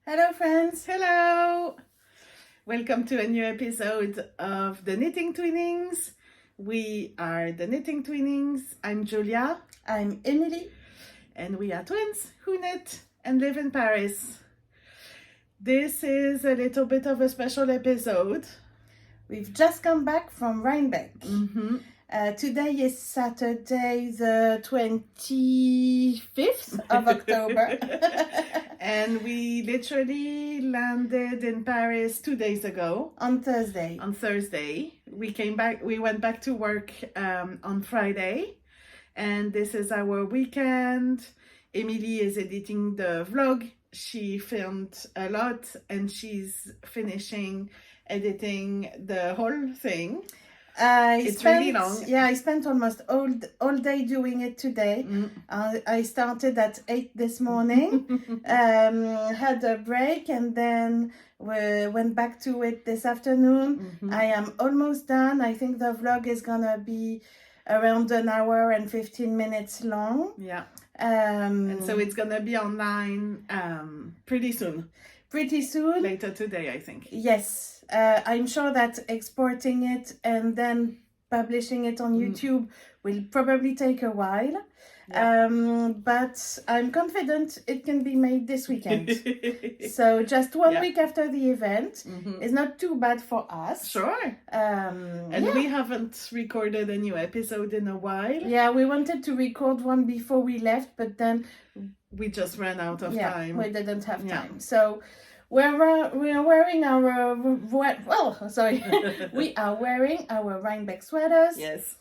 Hello friends! Hello! Welcome to a new episode of the Knitting Twinnings. We are the Knitting Twinnings. I'm Julia. I'm Emily. And we are twins who knit and live in Paris. This is a little bit of a special episode. We've just come back from Rinbeck. Mm-hmm. Today is Saturday the 25th of October. And we literally landed in Paris 2 days ago. On Thursday. On Thursday. We went back to work on Friday. And this is our weekend. Emily is editing the vlog. She filmed a lot and she's finishing editing the whole thing. It's really long. Yeah, I spent almost all day doing it today. I started at 8 this morning, had a break, and then we went back to it this afternoon. I am almost done. I think the vlog is gonna be around an hour and 15 minutes long. Yeah. And so it's gonna be online pretty soon. Later today, I think. Yes. I'm sure that exporting it and then publishing it on YouTube will probably take a while. Yeah. But I'm confident it can be made this weekend. So just 1 week after the event is not too bad for us. Sure. And we haven't recorded a new episode in a while. Yeah, we wanted to record one before we left, but then we just ran out of time. We didn't have time. So we are wearing our we are wearing our Rhinebeck sweaters. Yes.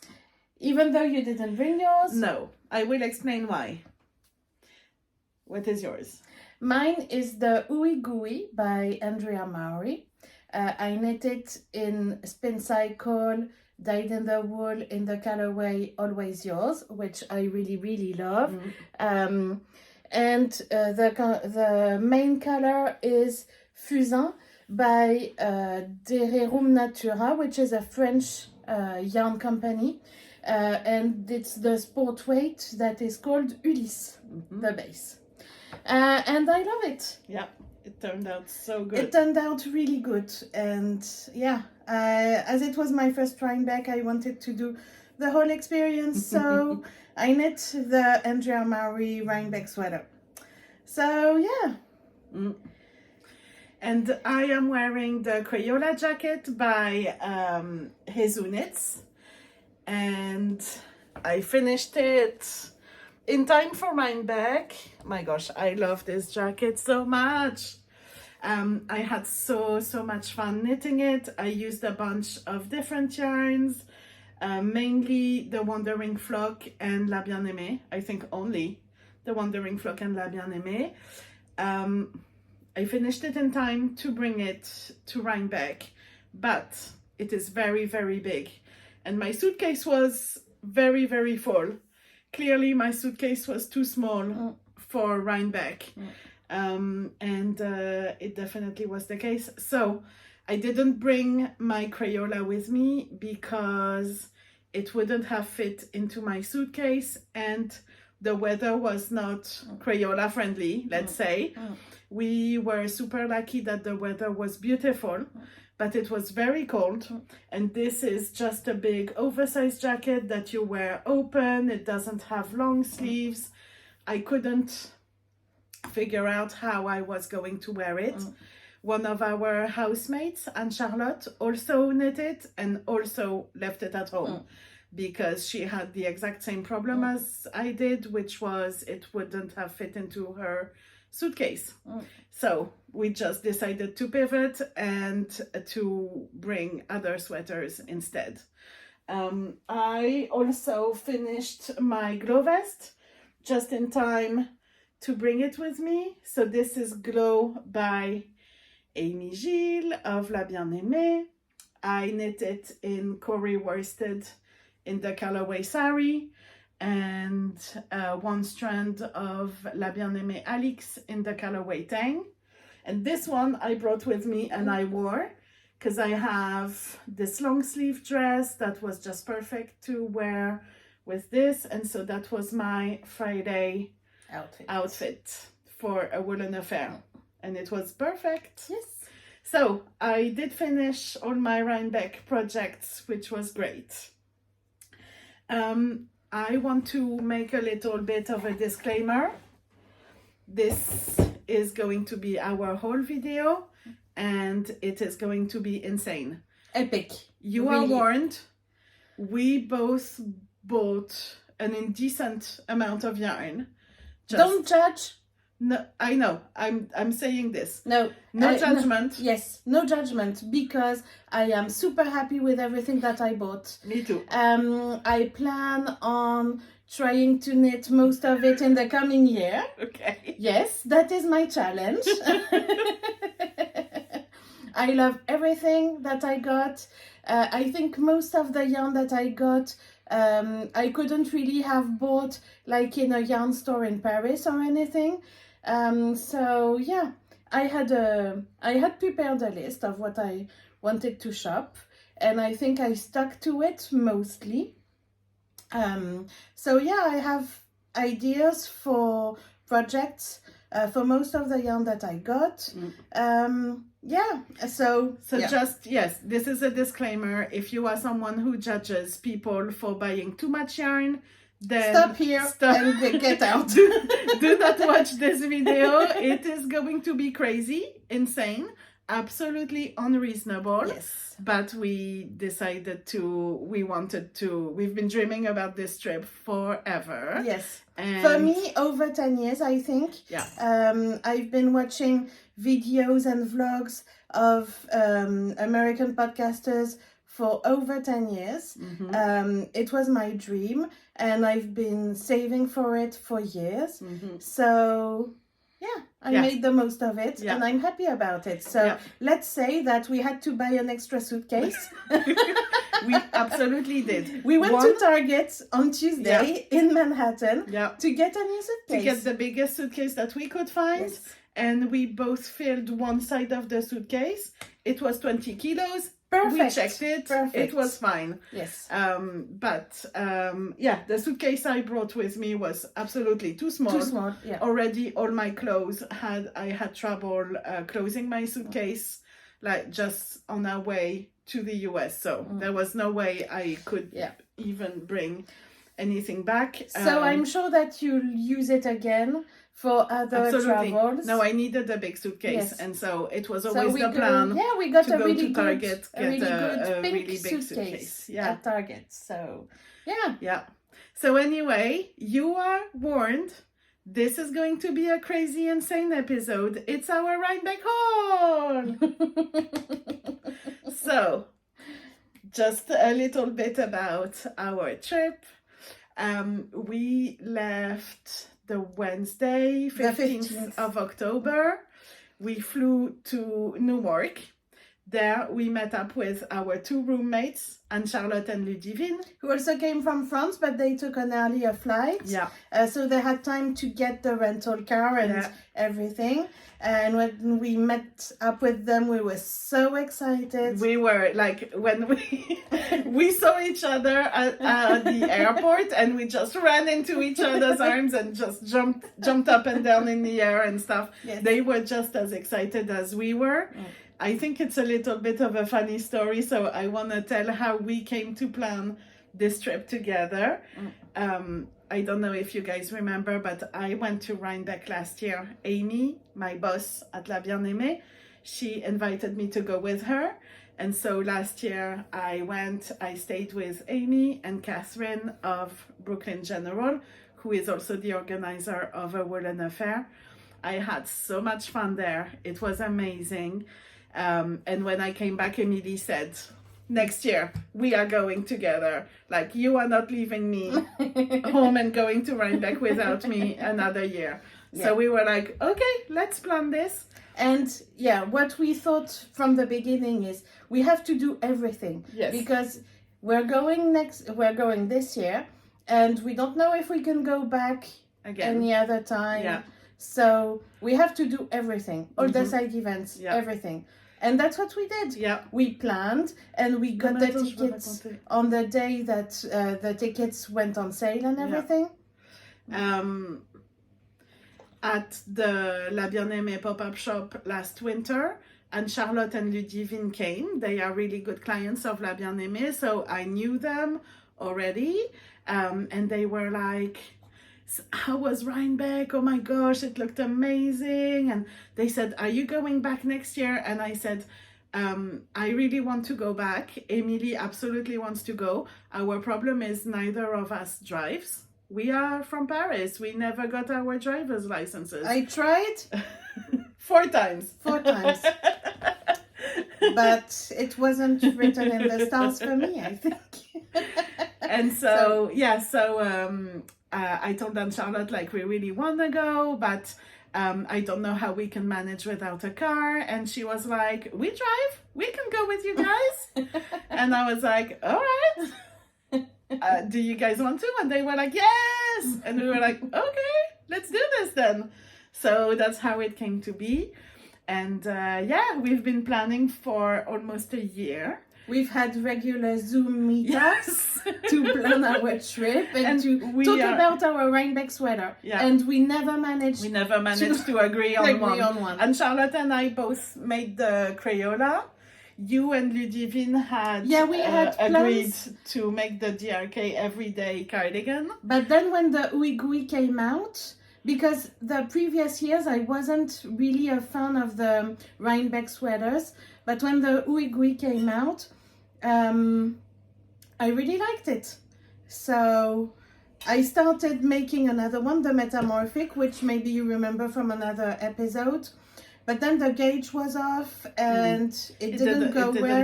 Even though you didn't bring yours. No, I will explain why. What is yours? Mine is the Ooey Gooey by Andrea Mowry. I knit it in Spin Cycle, dyed in the wool in the colorway Always Yours, which I really love. And the main color is Fusain by Draper Natura, which is a French yarn company. And it's the sport weight that is called Ulysse, the base. And I love it. Yeah, it turned out so good. It turned out really good. And yeah, as it was my first Rhinebeck, I wanted to do the whole experience. So I knit the Andrea Mowry Rhinebeck sweater. So yeah. And I am wearing the Crayola jacket by Jesus Knits. And I finished it in time for Rinbeck. My gosh, I love this jacket so much. I had so much fun knitting it. I used a bunch of different yarns, mainly the Wandering Flock and La Bien-Aimée. I think only the Wandering Flock and La Bien-Aimée. I finished it in time to bring it to Rinbeck, but it is very big. And my suitcase was very full. Clearly, my suitcase was too small for Rinbeck. And it definitely was the case. So I didn't bring my Crayola with me because it wouldn't have fit into my suitcase. And the weather was not Crayola friendly, let's say. We were super lucky that the weather was beautiful. But it was very cold, and this is just a big oversized jacket that you wear open. It doesn't have long sleeves. I couldn't figure out how I was going to wear it. One of our housemates, Anne-Charlotte, also knit it and also left it at home because she had the exact same problem as I did, which was it wouldn't have fit into her suitcase. So we just decided to pivot and to bring other sweaters instead. I also finished my glow vest just in time to bring it with me. So this is Glow by Amy Gilles of La Bien-Aimée. I knit it in Corey worsted in the colorway Sari, and one strand of La Bien-Aimée Alix in the colorway Tang. And this one I brought with me and I wore because I have this long sleeve dress that was just perfect to wear with this. And so that was my Friday outfit for a Woolen Affair. and it was perfect. Yes. So I did finish all my Rinbeck projects, which was great. I want to make a little bit of a disclaimer. This is going to be our whole video, and it is going to be insane. Epic. You Really. are warned. We both bought an indecent amount of yarn. Don't judge. No, I know. I'm saying this. No. No judgment. Yes, no judgment, because I am super happy with everything that I bought. Me too. I plan on trying to knit most of it in the coming year. Okay. Yes, that is my challenge. I love everything that I got. I think most of the yarn that I got, I couldn't really have bought like in a yarn store in Paris or anything. So yeah, I had prepared a list of what I wanted to shop, and I think I stuck to it mostly. So yeah, I have ideas for projects for most of the yarn that I got. Yeah, so yeah. Just, yes, this is a disclaimer. If you are someone who judges people for buying too much yarn, then stop here and get out. Do not watch this video. It is going to be crazy, insane, absolutely unreasonable. Yes. But we decided we've been dreaming about this trip forever. Yes. And for me, over 10 years, I think. Yeah. I've been watching videos and vlogs of American podcasters for over 10 years. It was my dream, and I've been saving for it for years. So yeah, I made the most of it, and I'm happy about it. So let's say that we had to buy an extra suitcase. We absolutely did. We went to Target on Tuesday in Manhattan to get a new suitcase. To get the biggest suitcase that we could find. Yes. And we both filled one side of the suitcase. It was 20 kilos. Perfect. We checked it. Perfect. It was fine. Yes. Yeah, the suitcase I brought with me was absolutely too small. Too small, yeah. Already all my clothes I had trouble closing my suitcase, like just on our way to the US. So there was no way I could even bring anything back. So I'm sure that you'll use it again for other travels. No, I needed a big suitcase, and so it was always the plan. plan. Yeah, we got to a go really to Target, good, get a really big big suitcase Yeah. at Target. So yeah. So anyway, you are warned. This is going to be a crazy, insane episode. It's our Rhinebeck haul. So, just a little bit about our trip. We left the Wednesday, 15th of October. We flew to Newark. There we met up with our two roommates, Anne-Charlotte and Ludivine. Who also came from France, but they took an earlier flight. Yeah. So they had time to get the rental car and everything. And when we met up with them, we were so excited. We were like, when we saw each other at the airport, and we just ran into each other's arms and just jumped up and down in the air and stuff. Yes. They were just as excited as we were. I think it's a little bit of a funny story, so I want to tell how we came to plan this trip together. I don't know if you guys remember, but I went to Rhinebeck last year. Amy, my boss at La Bien-Aimée, she invited me to go with her. And so last year I stayed with Amy and Catherine of Brooklyn General, who is also the organizer of a Woolen Affair. I had so much fun there. It was amazing. And when I came back, Emily said, next year we are going together. Like, you are not leaving me home and going to Rhinebeck without me another year. So we were like, okay, let's plan this. And what we thought from the beginning is we have to do everything. Yes. Because we're going this year, and we don't know if we can go back again any other time. Yeah. So we have to do everything, all the side events, everything. And that's what we did. Yeah. We planned, and we got the tickets on the day that at the La Bien-Aimée pop-up shop last winter, and Charlotte and Ludivine came. They are really good clients of La Bien-Aimée, so I knew them already, and they were like, how was Rinbeck? Oh my gosh, it looked amazing. And they said, are you going back next year? And I said, I really want to go back. Emily absolutely wants to go. Our problem is neither of us drives. We are from Paris. We never got our driver's licenses. I tried 4 times. 4 times. But it wasn't written in the stars for me, I think. And so I told Aunt Charlotte, like, we really want to go, but I don't know how we can manage without a car. And she was like, we drive, we can go with you guys. And I was like, all right, do you guys want to? And they were like, yes. And we were like, okay, let's do this then. So that's how it came to be. And we've been planning for almost a year. We've had regular Zoom meetups to plan our trip and to talk about our Rinbeck sweater. Yeah. And we never managed to agree on one. And Charlotte and I both made the Crayola. You and Ludivine had agreed to make the DRK everyday cardigan. But then when the Ooey Gooey came out, because the previous years I wasn't really a fan of the Rhinebeck sweaters, but when the Ooey Gooey came out, I really liked it. So I started making another one, the Metamorphic, which maybe you remember from another episode. But then the gauge was off and it didn't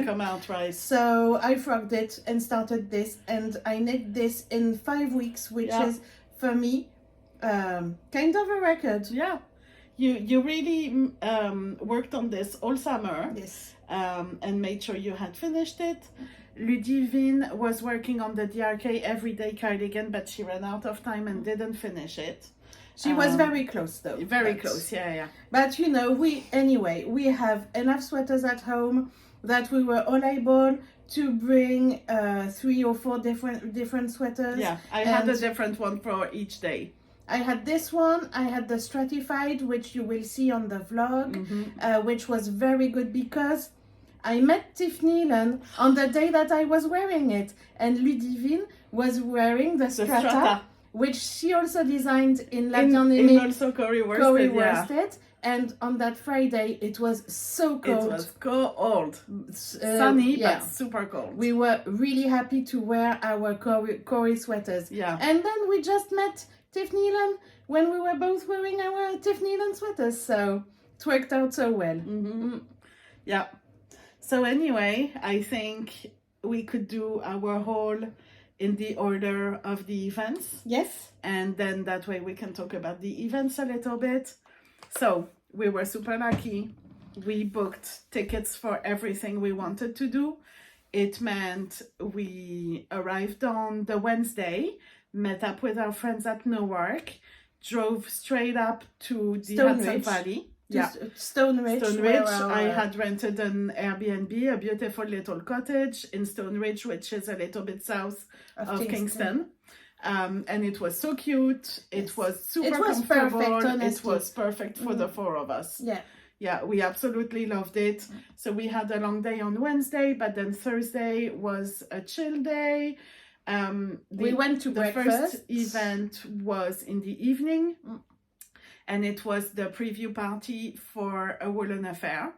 come out right. So I frogged it and started this, and I knit this in 5 weeks, which is for me kind of a record. Yeah, you really worked on this all summer. Yes. And made sure you had finished it. Ludivine was working on the DRK everyday cardigan, but she ran out of time and didn't finish it. She was very close though. Very close, yeah. But you know, we have enough sweaters at home that we were all able to bring 3 or 4 different sweaters. Yeah, I had a different one for each day. I had this one, I had the Stratified, which you will see on the vlog, which was very good because I met Tiff Neelan on the day that I was wearing it, and Ludivine was wearing the Strata, which she also designed in La Bien-Aimée. Also Corey worsted. And on that Friday, it was so cold. It was cold. Sunny, but super cold. We were really happy to wear our Corey sweaters. Yeah. And then we just met Tiff Neelan when we were both wearing our Tiff Neelan sweaters. So it worked out so well. Yeah. So anyway, I think we could do our haul in the order of the events. Yes. And then that way we can talk about the events a little bit. So we were super lucky. We booked tickets for everything we wanted to do. It meant we arrived on the Wednesday, met up with our friends at Newark, drove straight up to the Hudson Valley. Stone Ridge. I had rented an Airbnb, a beautiful little cottage in Stone Ridge, which is a little bit south of Kingston. And it was so cute. It was super comfortable. Perfect, it was perfect for the 4 of us. Yeah, we absolutely loved it. So we had a long day on Wednesday, but then Thursday was a chill day. We went to breakfast. The first event was in the evening. And it was the preview party for a Woolen Affair.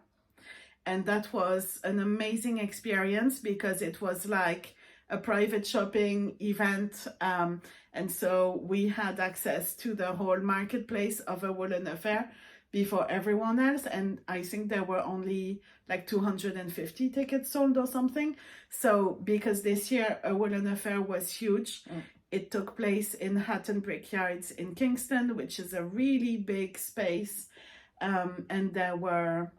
And that was an amazing experience because it was like a private shopping event. And so we had access to the whole marketplace of a Woolen Affair before everyone else. And I think there were only like 250 tickets sold or something. So because this year a Woolen Affair was huge, it took place in Hatton Brickyards in Kingston, which is a really big space. And there were,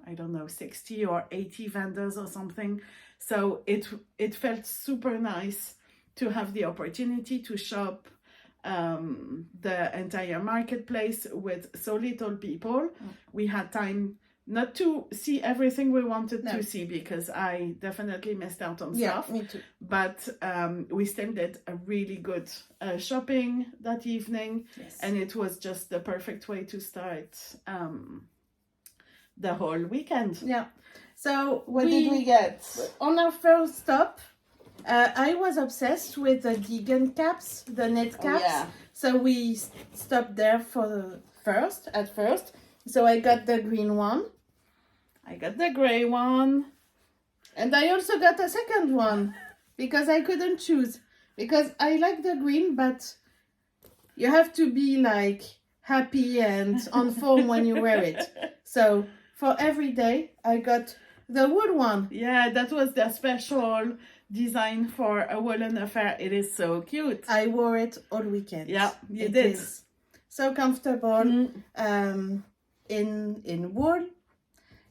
60 or 80 vendors or something. So it felt super nice to have the opportunity to shop the entire marketplace with so little people. We had time not to see everything we wanted No. to see, because I definitely missed out on Yeah, stuff. me too. But we still did a really good shopping that evening. Yes. And it was just the perfect way to start the whole weekend. Yeah. So What did we get? On our first stop, I was obsessed with the vegan caps, the knit caps. yeah. So we stopped there at first. So I got the green one. I got the gray one. And I also got a second one because I couldn't choose. Because I like the green, but you have to be like happy and on form when you wear it. So for every day, I got the wool one. Yeah, that was the special design for a Woolen Affair. It is so cute. I wore it all weekend. Yeah, you It did. is so comfortable in wool.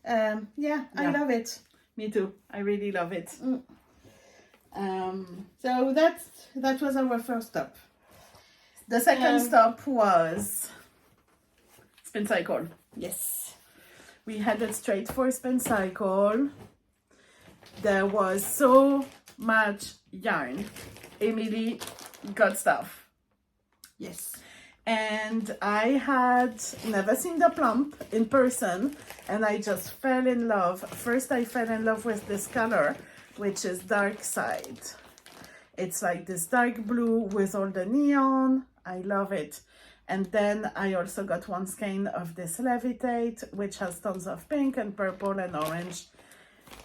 Yeah, I love it. Me too. I really love it. So that was our first stop. The second stop was Spin Cycle. Yes. We headed straight for Spin Cycle. There was so much yarn. Emily got stuff. Yes. And I had never seen the plump in person, and I just fell in love. First, I fell in love with this color, which is Dark Side. It's like this dark blue with all the neon. I love it. And then I also got one skein of this Levitate, which has tons of pink and purple and orange.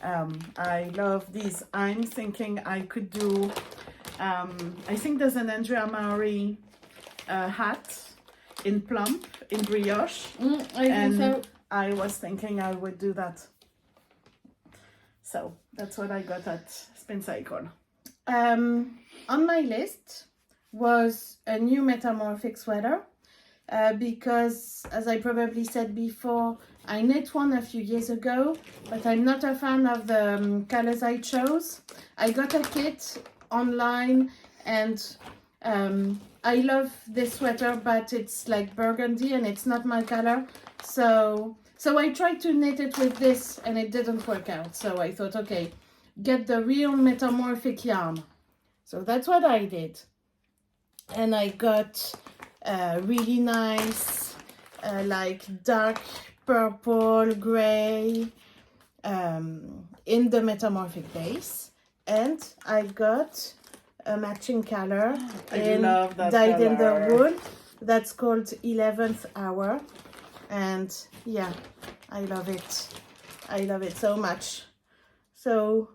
I love these. I'm thinking I could do, I think there's an Andrea Mowry hat in plump, in brioche. I think so. I was thinking I would do that. So that's what I got at Spin Cycle. On my list was a new metamorphic sweater because, as I probably said before, I knit one a few years ago, but I'm not a fan of the colors I chose. I got a kit online and I love this sweater, but it's like burgundy and it's not my color. So I tried to knit it with this and it didn't work out. So I thought, okay, get the real metamorphic yarn. So that's what I did. And I got really nice, like dark purple, gray in the metamorphic base. And I got a matching color love that dyed in the color. wool. That's called 11th Hour. And yeah, I love it. I love it so much. So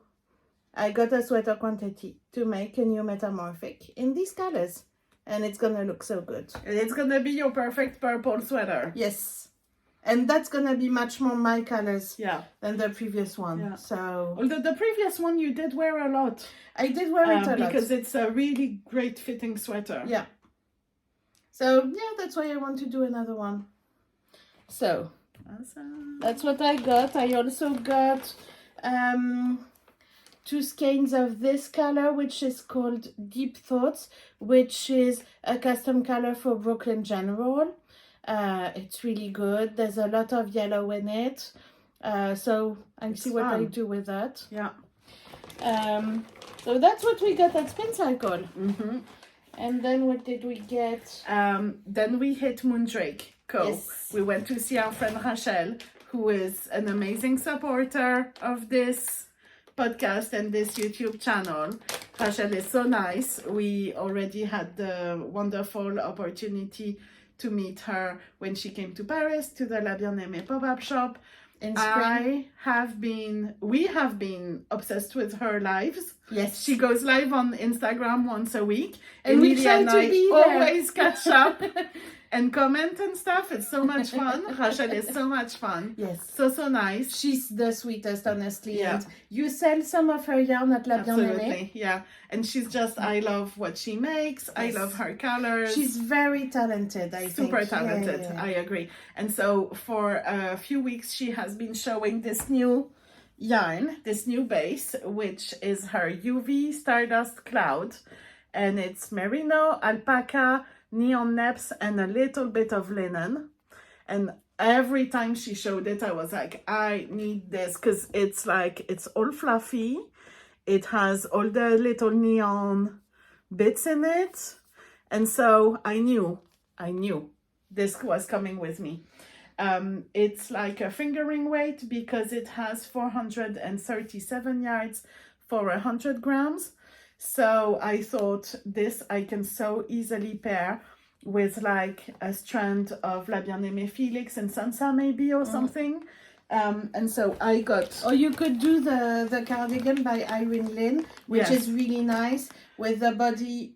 I got a sweater quantity to make a new metamorphic in these colors. And it's gonna look so good. It's gonna be your perfect purple sweater. Yes. And that's gonna be much more my colors than the previous one. Yeah. So Although the previous one you did wear a lot. I did wear it a lot. Because it's a really great fitting sweater. Yeah. So yeah, that's why I want to do another one. So Awesome. that's what I got. I also got 2 skeins of this color, which is called Deep Thoughts, which is a custom color for Brooklyn General. It's really good. There's a lot of yellow in it. So I'll see what I do with that. Yeah. So that's what we got at Spin Cycle. And then what did we get? Then we hit Moondrake Co. Yes. We went to see our friend Rachel, who is an amazing supporter of this podcast and this YouTube channel. Rachel is so nice. We already had the wonderful opportunity to meet her when she came to Paris to the La Bien-Aimée pop-up shop. In spring. We have been obsessed with her lives. Yes. She goes live on Instagram once a week. And we Emilia try and to I be there. always catch up and comment and stuff. It's so much fun. Rachel is so much fun. Yes. So nice. She's the sweetest, honestly. Yeah. And you sell some of her yarn at La Bien-Aimée. Absolutely, yeah. And she's just, I love what she makes. I Yes. love her colors. She's very talented, I think. Super talented, Yeah. I agree. And so for a few weeks, she has been showing this new yarn, this new base, which is her UV Stardust Cloud. And it's merino, alpaca, neon neps, and a little bit of linen. And every time she showed it, I was like, I need this, because it's like, it's all fluffy. It has all the little neon bits in it. And so I knew this was coming with me. It's like a fingering weight because it has 437 yards for 100 grams. So I thought this I can so easily pair with like a strand of La Bien-Aimée Felix and Sansa maybe or something. And so I got... Or you could do the cardigan by Irene Lynn, which is really nice, with the body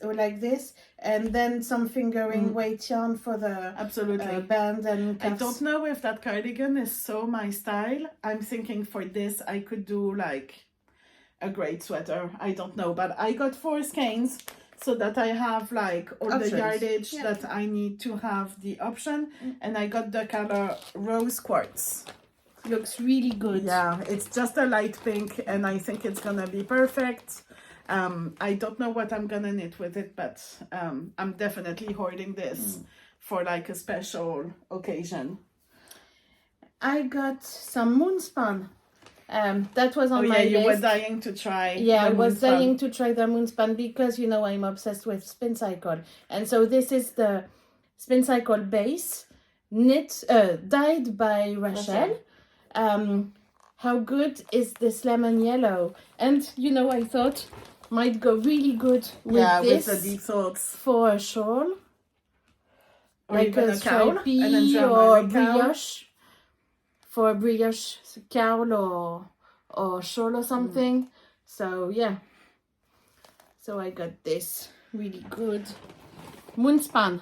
like this, and then some fingering weight yarn for the Absolutely. band and cuffs. I don't know if that cardigan is so my style. I'm thinking for this I could do like a great sweater. I don't know, but I got 4 skeins so that I have like all the yardage that I need to have the option. And I got the color Rose Quartz. Looks really good. Yeah, it's just a light pink and I think it's gonna be perfect. I don't know what I'm gonna knit with it, but I'm definitely hoarding this for like a special occasion. I got some Moonspan. That was on my list. You were dying to try. Yeah, I was dying to try the Moonspan because, you know, I'm obsessed with Spin Cycle. And so this is the Spin Cycle base, dyed by Rachel. How good is this lemon yellow? And, you know, I thought might go really good with this. With the deep thoughts. For a shawl. Or like even a stripy or brioche. For a brioche cowl or shawl or something. So yeah. So I got this really good Moonspan.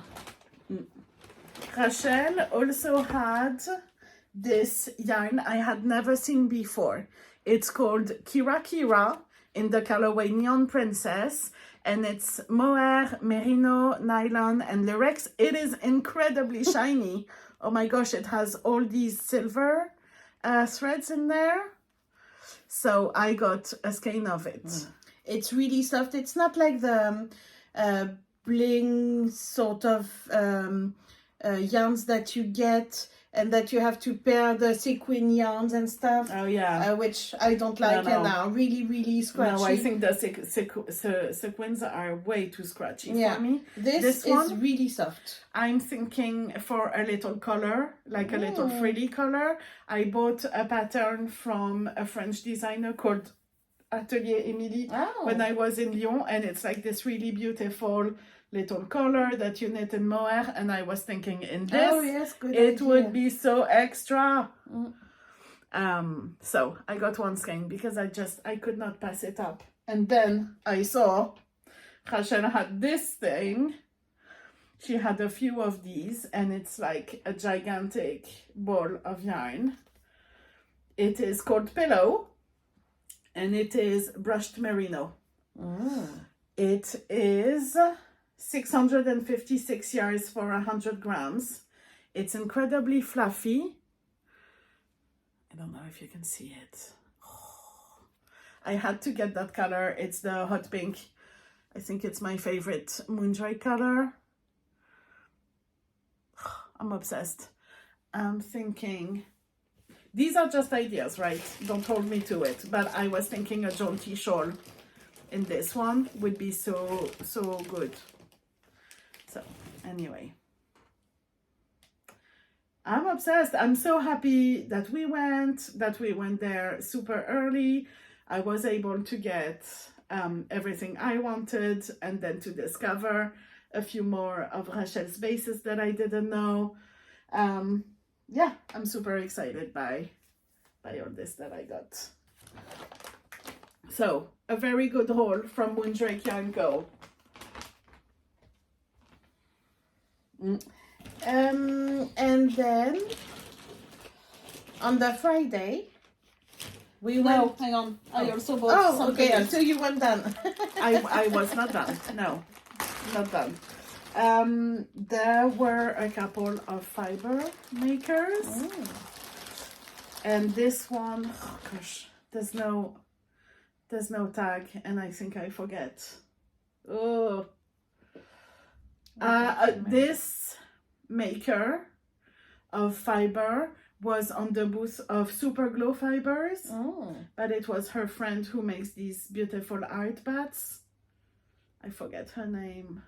Rachel also had this yarn I had never seen before. It's called Kira Kira in the colorway Neon Princess, and it's mohair, merino, nylon, and lyrex. It is incredibly shiny. Oh my gosh, it has all these silver threads in there. So I got a skein of it. It's really soft. It's not like the bling sort of yarns that you get and that you have to pair the sequin yarns and stuff. Oh yeah. Which I don't like now. Really, really scratchy. No, I think the sequins are way too scratchy for me. This is really soft. I'm thinking for a little color, like a little frilly color. I bought a pattern from a French designer called Atelier Émilie when I was in Lyon, and it's like this really beautiful little collar that you knit in mohair, and I was thinking in this it would be so extra. So I got one skein because I could not pass it up. And then I saw Rachel had this thing. She had a few of these, and it's like a gigantic ball of yarn. It is called Pillow, and it is brushed merino. It is 656 yards for 100 grams. It's incredibly fluffy. I don't know if you can see it. I had to get that color. It's the hot pink. I think it's my favorite Moondrake color. I'm obsessed. I'm thinking, these are just ideas, right? Don't hold me to it. But I was thinking a jaunty shawl in this one would be so good. So anyway, I'm obsessed. I'm so happy that we went there super early. I was able to get everything I wanted, and then to discover a few more of Rachel's bases that I didn't know. Yeah, I'm super excited by all this that I got. So a very good haul from Moondrake Yarn Co. And then on the Friday we went. Hang on. I also bought something. Okay, so you went done. I was not done. No, not done. There were a couple of fiber makers, and this one, oh gosh, there's no tag, and I think I forget. This maker of fiber was on the booth of Super Glow Fibers, but it was her friend who makes these beautiful art bats. I forget her name.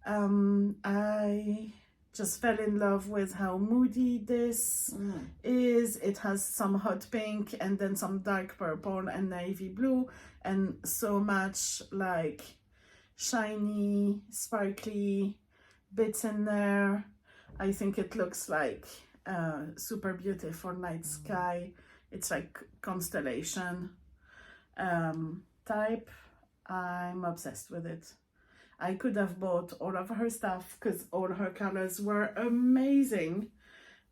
I just fell in love with how moody this is. It has some hot pink and then some dark purple and navy blue and so much like shiny, sparkly bits in there. I think it looks like super beautiful night sky. It's like constellation type. I'm obsessed with it. I could have bought all of her stuff because all her colors were amazing.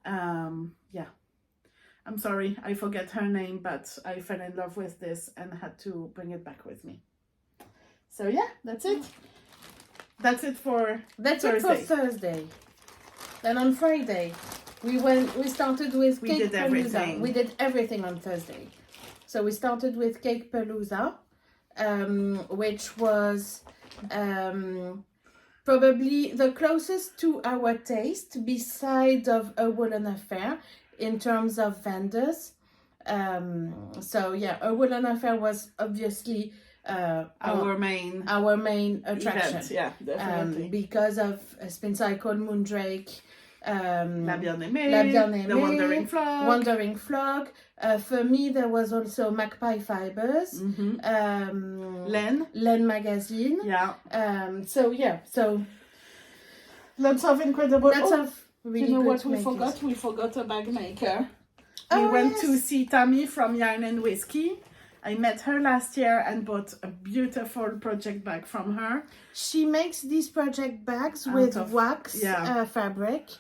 Yeah, I'm sorry, I forget her name, but I fell in love with this and had to bring it back with me. So yeah, that's it. That's it for Thursday. Then on Friday, we started with Cakepalooza. We did everything on Thursday. So we started with Cakepalooza, which was probably the closest to our taste beside of a Woolen Affair in terms of vendors. So yeah, a Woolen Affair was obviously our main attraction. Event, yeah, definitely. Because of Spin Cycle, Moondrake, La Bien-Aimée, the Wandering Flock. For me, there was also Magpie Fibers, Len Magazine. Yeah. So lots of incredible. Really you know good what we makers. forgot? We forgot a bag maker. Oh, we went yes. to see Tammy from Yarn and Whiskey. I met her last year and bought a beautiful project bag from her. She makes these project bags with wax fabric,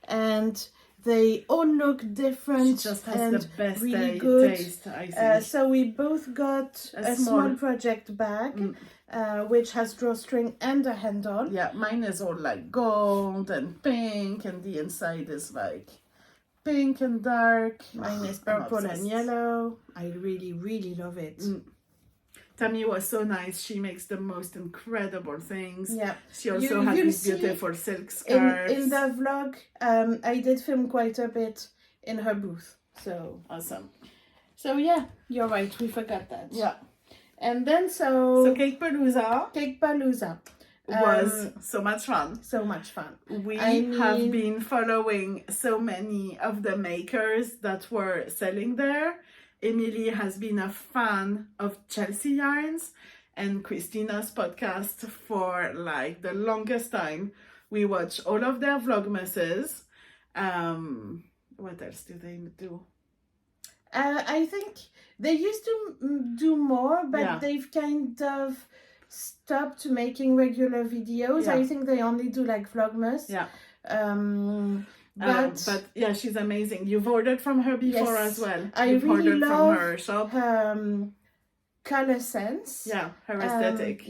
and they all look different. She just has and the best really good taste, I think. So we both got a small project bag, which has drawstring and a handle. Yeah, mine is all like gold and pink, and the inside is like pink and dark. Mine is purple and yellow. I really, really love it. Tammy was so nice. She makes the most incredible things. Yeah. She also has these beautiful silk scarves. In the vlog, I did film quite a bit in her booth. So awesome. So yeah, you're right. We forgot that. Yeah. And then So Cakepalooza was so much fun. So much fun. We have been following so many of the makers that were selling there. Emily has been a fan of Chelsea yarns and Christina's podcast for like the longest time. We watch all of their vlogmases. What else do they do? I think they used to do more, but they've kind of stopped making regular videos. I think they only do like vlogmas. Yeah. But yeah, she's amazing. You've ordered from her before as well. You've really ordered love from her shop. Color sense. Yeah, her aesthetic.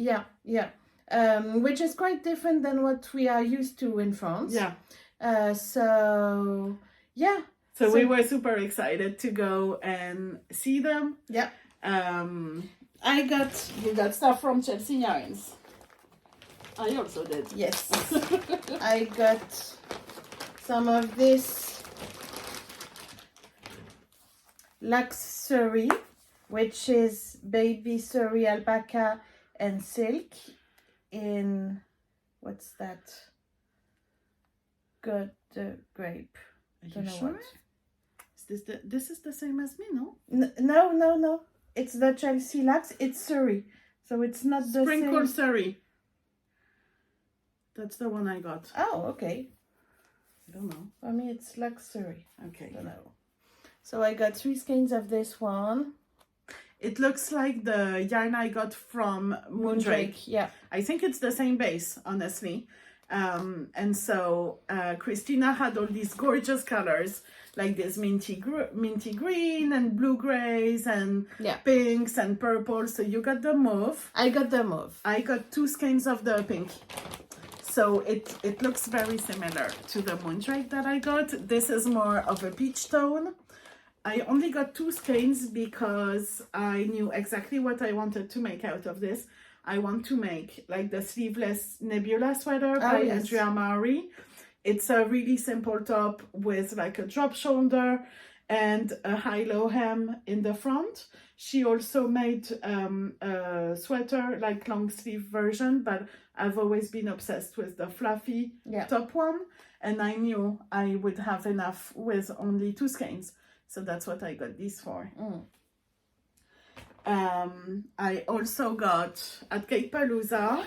Which is quite different than what we are used to in France. Yeah. So we were super excited to go and see them. Yeah. You got stuff from Chelsea Yarns. I also did. Yes. I got some of this luxury, which is baby suri alpaca and silk in, what's that? Good grape. Are you sure? This is the same as me, no? No. It's the Chelsea Lux. It's Surrey. So it's not the Sprinkle same. Surrey. That's the one I got. Oh, okay. I don't know. For me, it's luxury. Okay. I don't know. So I got 3 skeins of this one. It looks like the yarn I got from Moondrake. Yeah. I think it's the same base, honestly. And so Christina had all these gorgeous colors, like this minty green and blue grays and pinks and purple. So you got the mauve. I got the mauve. I got 2 skeins of the pink. So it looks very similar to the Moondrake that I got. This is more of a peach tone. I only got 2 skeins because I knew exactly what I wanted to make out of this. I want to make like the sleeveless nebula sweater by Andrea Mowry It's a really simple top with like a drop shoulder and a high-low hem in the front. She also made a sweater, like long sleeve version, but I've always been obsessed with the fluffy top one, and I knew I would have enough with only 2 skeins. So that's what I got these for. I also got at Cakepalooza.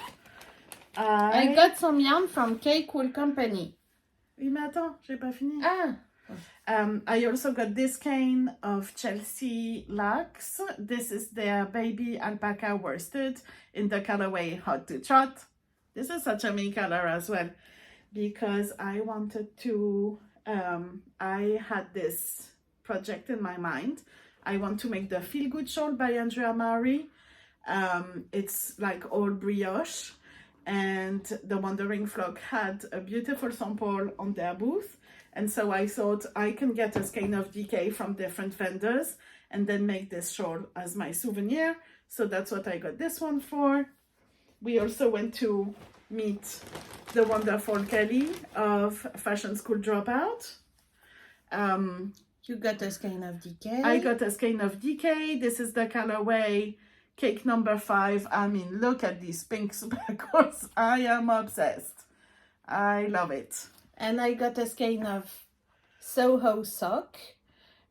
I got some yarn from Cake Wool Company. Oui, mais attends, j'ai pas fini. Ah. I also got this skein of Chelsea Lux. This is their baby alpaca worsted in the colorway Hot to Trot. This is such a me color as well, because I wanted to, I had this project in my mind. I want to make the Feel Good shawl by Andrea Mowry. It's like all brioche, and the Wandering Flock had a beautiful sample on their booth. And so I thought I can get a skein of DK from different vendors and then make this shawl as my souvenir. So that's what I got this one for. We also went to meet the wonderful Kelly of Fashion School Dropout. You got a skein of DK. I got a skein of DK. This is the colorway Cake number 5. I mean, look at these pink sparkles. I am obsessed. I love it. And I got a skein of Soho Sock,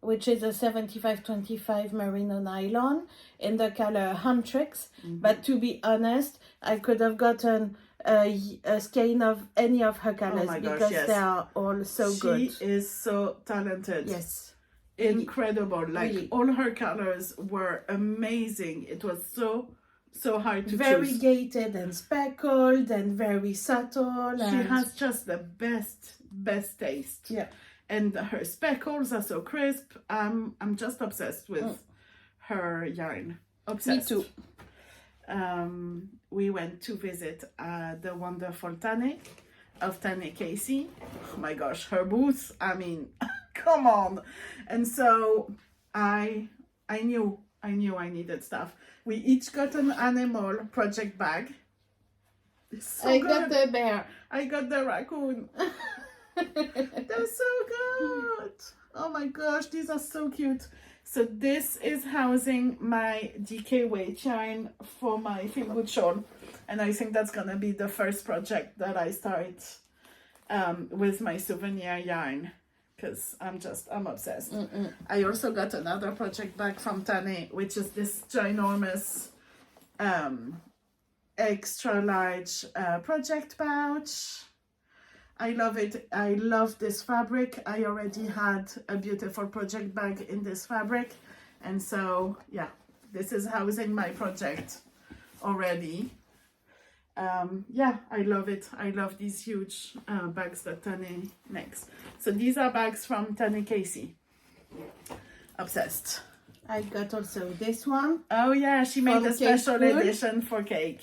which is a 75-25 merino nylon in the color Huntrix. But to be honest, I could have gotten a skein of any of her colors because they are all so good. She is so talented. Yes. Incredible. Like really. All her colors were amazing. It was so hard to choose. Variegated and speckled and very subtle. She has just the best taste. Yeah. And her speckles are so crisp. I'm just obsessed with her yarn. Obsessed. Me too. We went to visit the wonderful Tane of Tane Casey. Oh my gosh, her booth. I mean, come on. And so I knew I needed stuff. We each got an animal project bag. So I good. got the bear. I got the raccoon. They're so good. Oh my gosh, these are so cute. So this is housing my DK weight yarn for my Feel Good shawl. And I think that's gonna be the first project that I start with my souvenir yarn, because I'm obsessed. I also got another project bag from Tane, which is this ginormous extra large project pouch. I love it. I love this fabric. I already had a beautiful project bag in this fabric, and so yeah, this is housing my project already. Yeah, I love it. I love these huge bags that Tane makes. So these are bags from Tane Casey. Obsessed. I got also this one. Oh yeah, she made a special edition for Cake.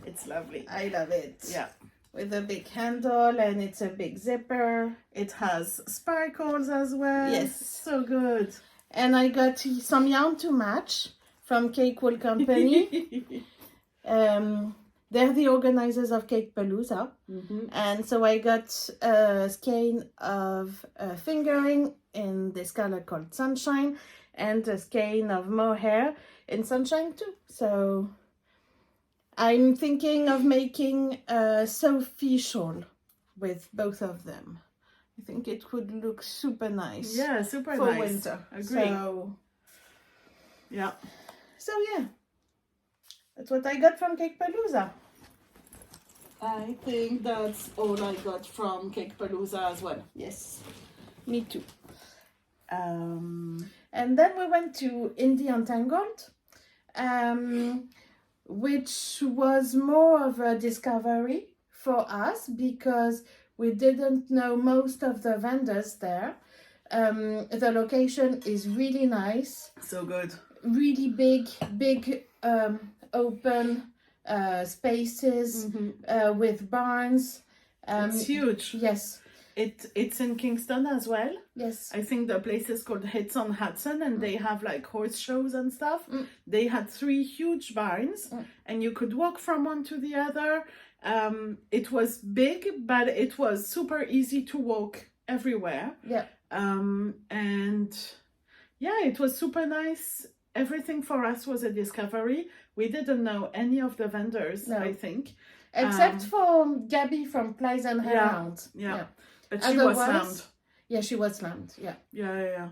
It's lovely. I love it. Yeah. With a big handle, and it's a big zipper. It has sparkles as well. Yes. So good. And I got some yarn to match from Cake Wool Company. They're the organizers of Cakepalooza. And so I got a skein of fingering in this color called Sunshine, and a skein of mohair in Sunshine too. So I'm thinking of making a Sophie shawl with both of them. I think it would look super nice. Yeah, super for nice. winter. Agree. So yeah. yeah, that's what I got from Cakepalooza. I think that's all I got from Cakepalooza as well. Yes, me too. Um, And then we went to Indie Untangled, which was more of a discovery for us because we didn't know most of the vendors there. The location is really nice. so good. Really big open spaces with barns. It's huge. Yes. It's in Kingston as well. Yes. I think the place is called Hits on Hudson, and they have like horse shows and stuff. They had 3 huge barns, and you could walk from one to the other. It was big, but it was super easy to walk everywhere. Yeah. And yeah, it was super nice. Everything for us was a discovery. We didn't know any of the vendors, No. I think. Except for Gabby from Plies and Herald. Yeah. But she was slammed. Yeah, she was slammed. Yeah. Yeah.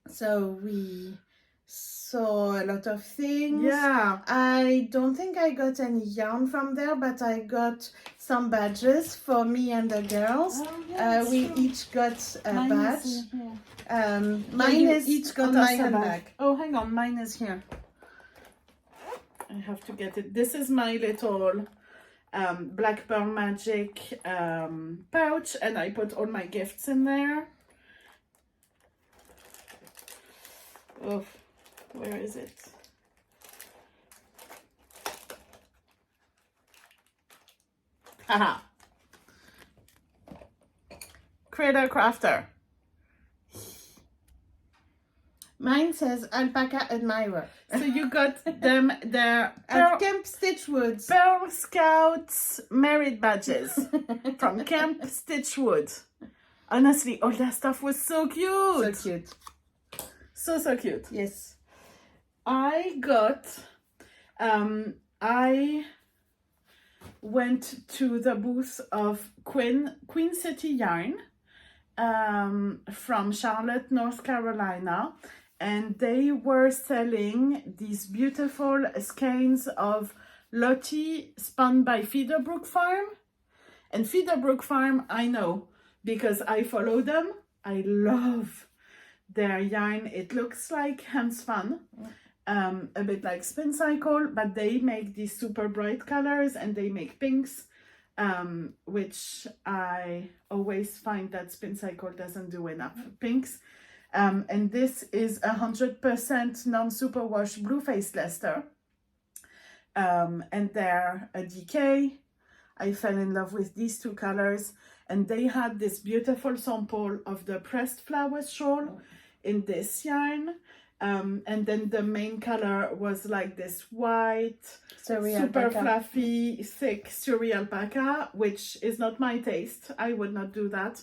So we saw a lot of things. Yeah. I don't think I got any yarn from there, but I got some badges for me and the girls. Oh, yeah, We true. each got a badge. Mine you is each got on us my a handbag. bag. Oh, hang on. Mine is here. I have to get it. This is my little Black Pearl Magic pouch, and I put all my gifts in there. Oh, where is it? Haha. Creator Crafter. Mine says Alpaca Admirer. So you got them their At Camp Stitchwoods. Pearl Scouts merit badges from Camp Stitchwood. Honestly, all that stuff was so cute. So cute. So cute. Yes. I got, I went to the booth of Queen City Yarn from Charlotte, North Carolina, and they were selling these beautiful skeins of Lottie spun by Featherbrook Farm. And Featherbrook Farm, I know because I follow them. I love their yarn. It looks like handspun, a bit like Spin Cycle, but they make these super bright colors, and they make pinks, which I always find that Spin Cycle doesn't do enough pinks. And this is 100% non-superwash blue face Leicester, and they're a DK. I fell in love with these 2 colors, and they had this beautiful sample of the pressed flowers shawl in this yarn, and then the main color was like this white, Surrey super alpaca. fluffy, thick Surrey alpaca, which is not my taste. I would not do that,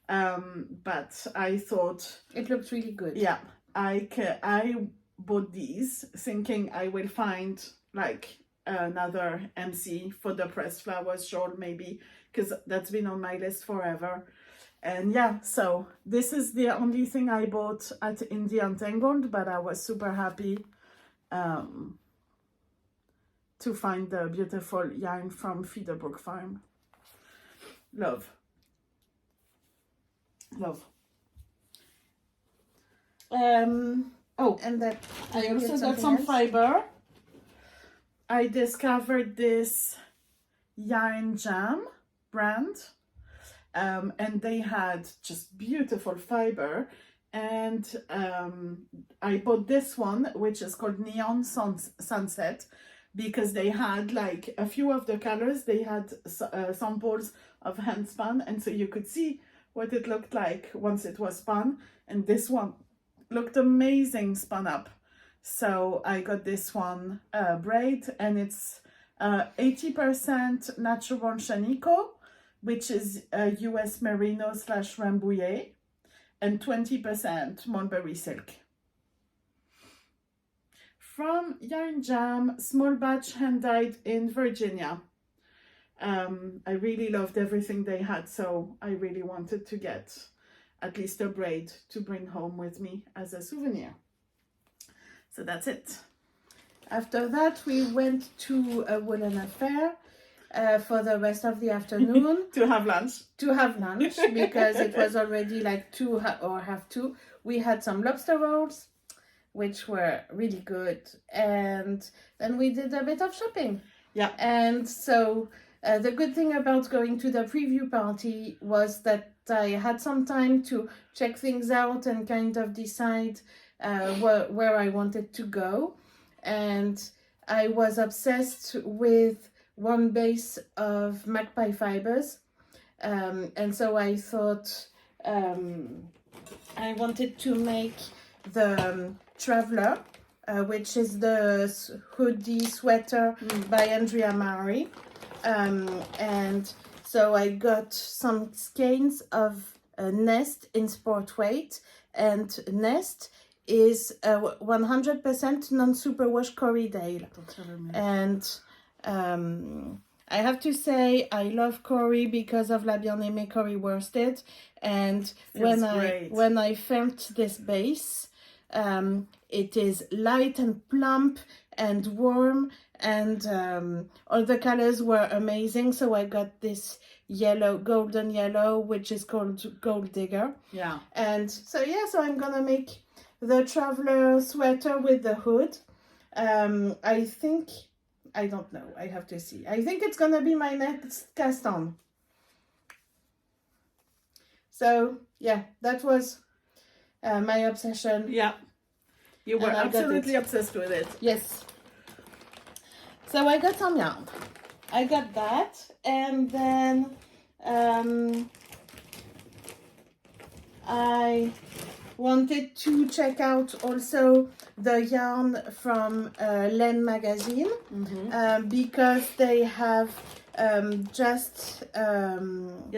but I thought It looked really good. yeah, I bought these thinking I will find like another MC for the pressed flowers shawl, maybe, because that's been on my list forever. And yeah, so this is the only thing I bought at Indie Untangled, but I was super happy to find the beautiful yarn from Featherbrook Farm. Love. Oh, And that I you also get got something some else? fiber. I discovered this Yarn Jam brand, and they had just beautiful fiber. And I bought this one, which is called Neon Sunset, because they had like a few of the colors. They had samples of hand spun, and so you could see what it looked like once it was spun. And this one looked amazing spun up. So I got this one braid, and it's 80% natural Shanico, which is US Merino / Rambouillet, and 20% Mulberry Silk. From Yarn Jam, small batch hand dyed in Virginia. I really loved everything they had, so I really wanted to get at least a braid to bring home with me as a souvenir. So that's it. After that, we went to a Woolen Affair for the rest of the afternoon To have lunch. Because it was already like 2:30. We had some lobster rolls, which were really good, and then we did a bit of shopping. Yeah. And so the good thing about going to the preview party was that I had some time to check things out and kind of decide where I wanted to go. And I was obsessed with one base of magpie fibers. And so I thought I wanted to make the Traveler, which is the hoodie sweater by Andrea Mowry. And so I got some skeins of Nest in sport weight, and Nest is 100% non-superwash Corriedale. And I have to say I love Corrie because of La Bien-Aimée Corrie Worsted, and when I felt this base, it is light and plump and warm, and all the colors were amazing. So I got this yellow, golden yellow, which is called Gold Digger. Yeah. And so I'm gonna make the Traveler sweater with the hood. I don't know. I have to see. I think it's gonna be my next cast on. So yeah, that was my obsession. Yeah, you were absolutely obsessed with it. Yes. So I got some yarn. I got that, and then I wanted to check out also the yarn from Len magazine, because they have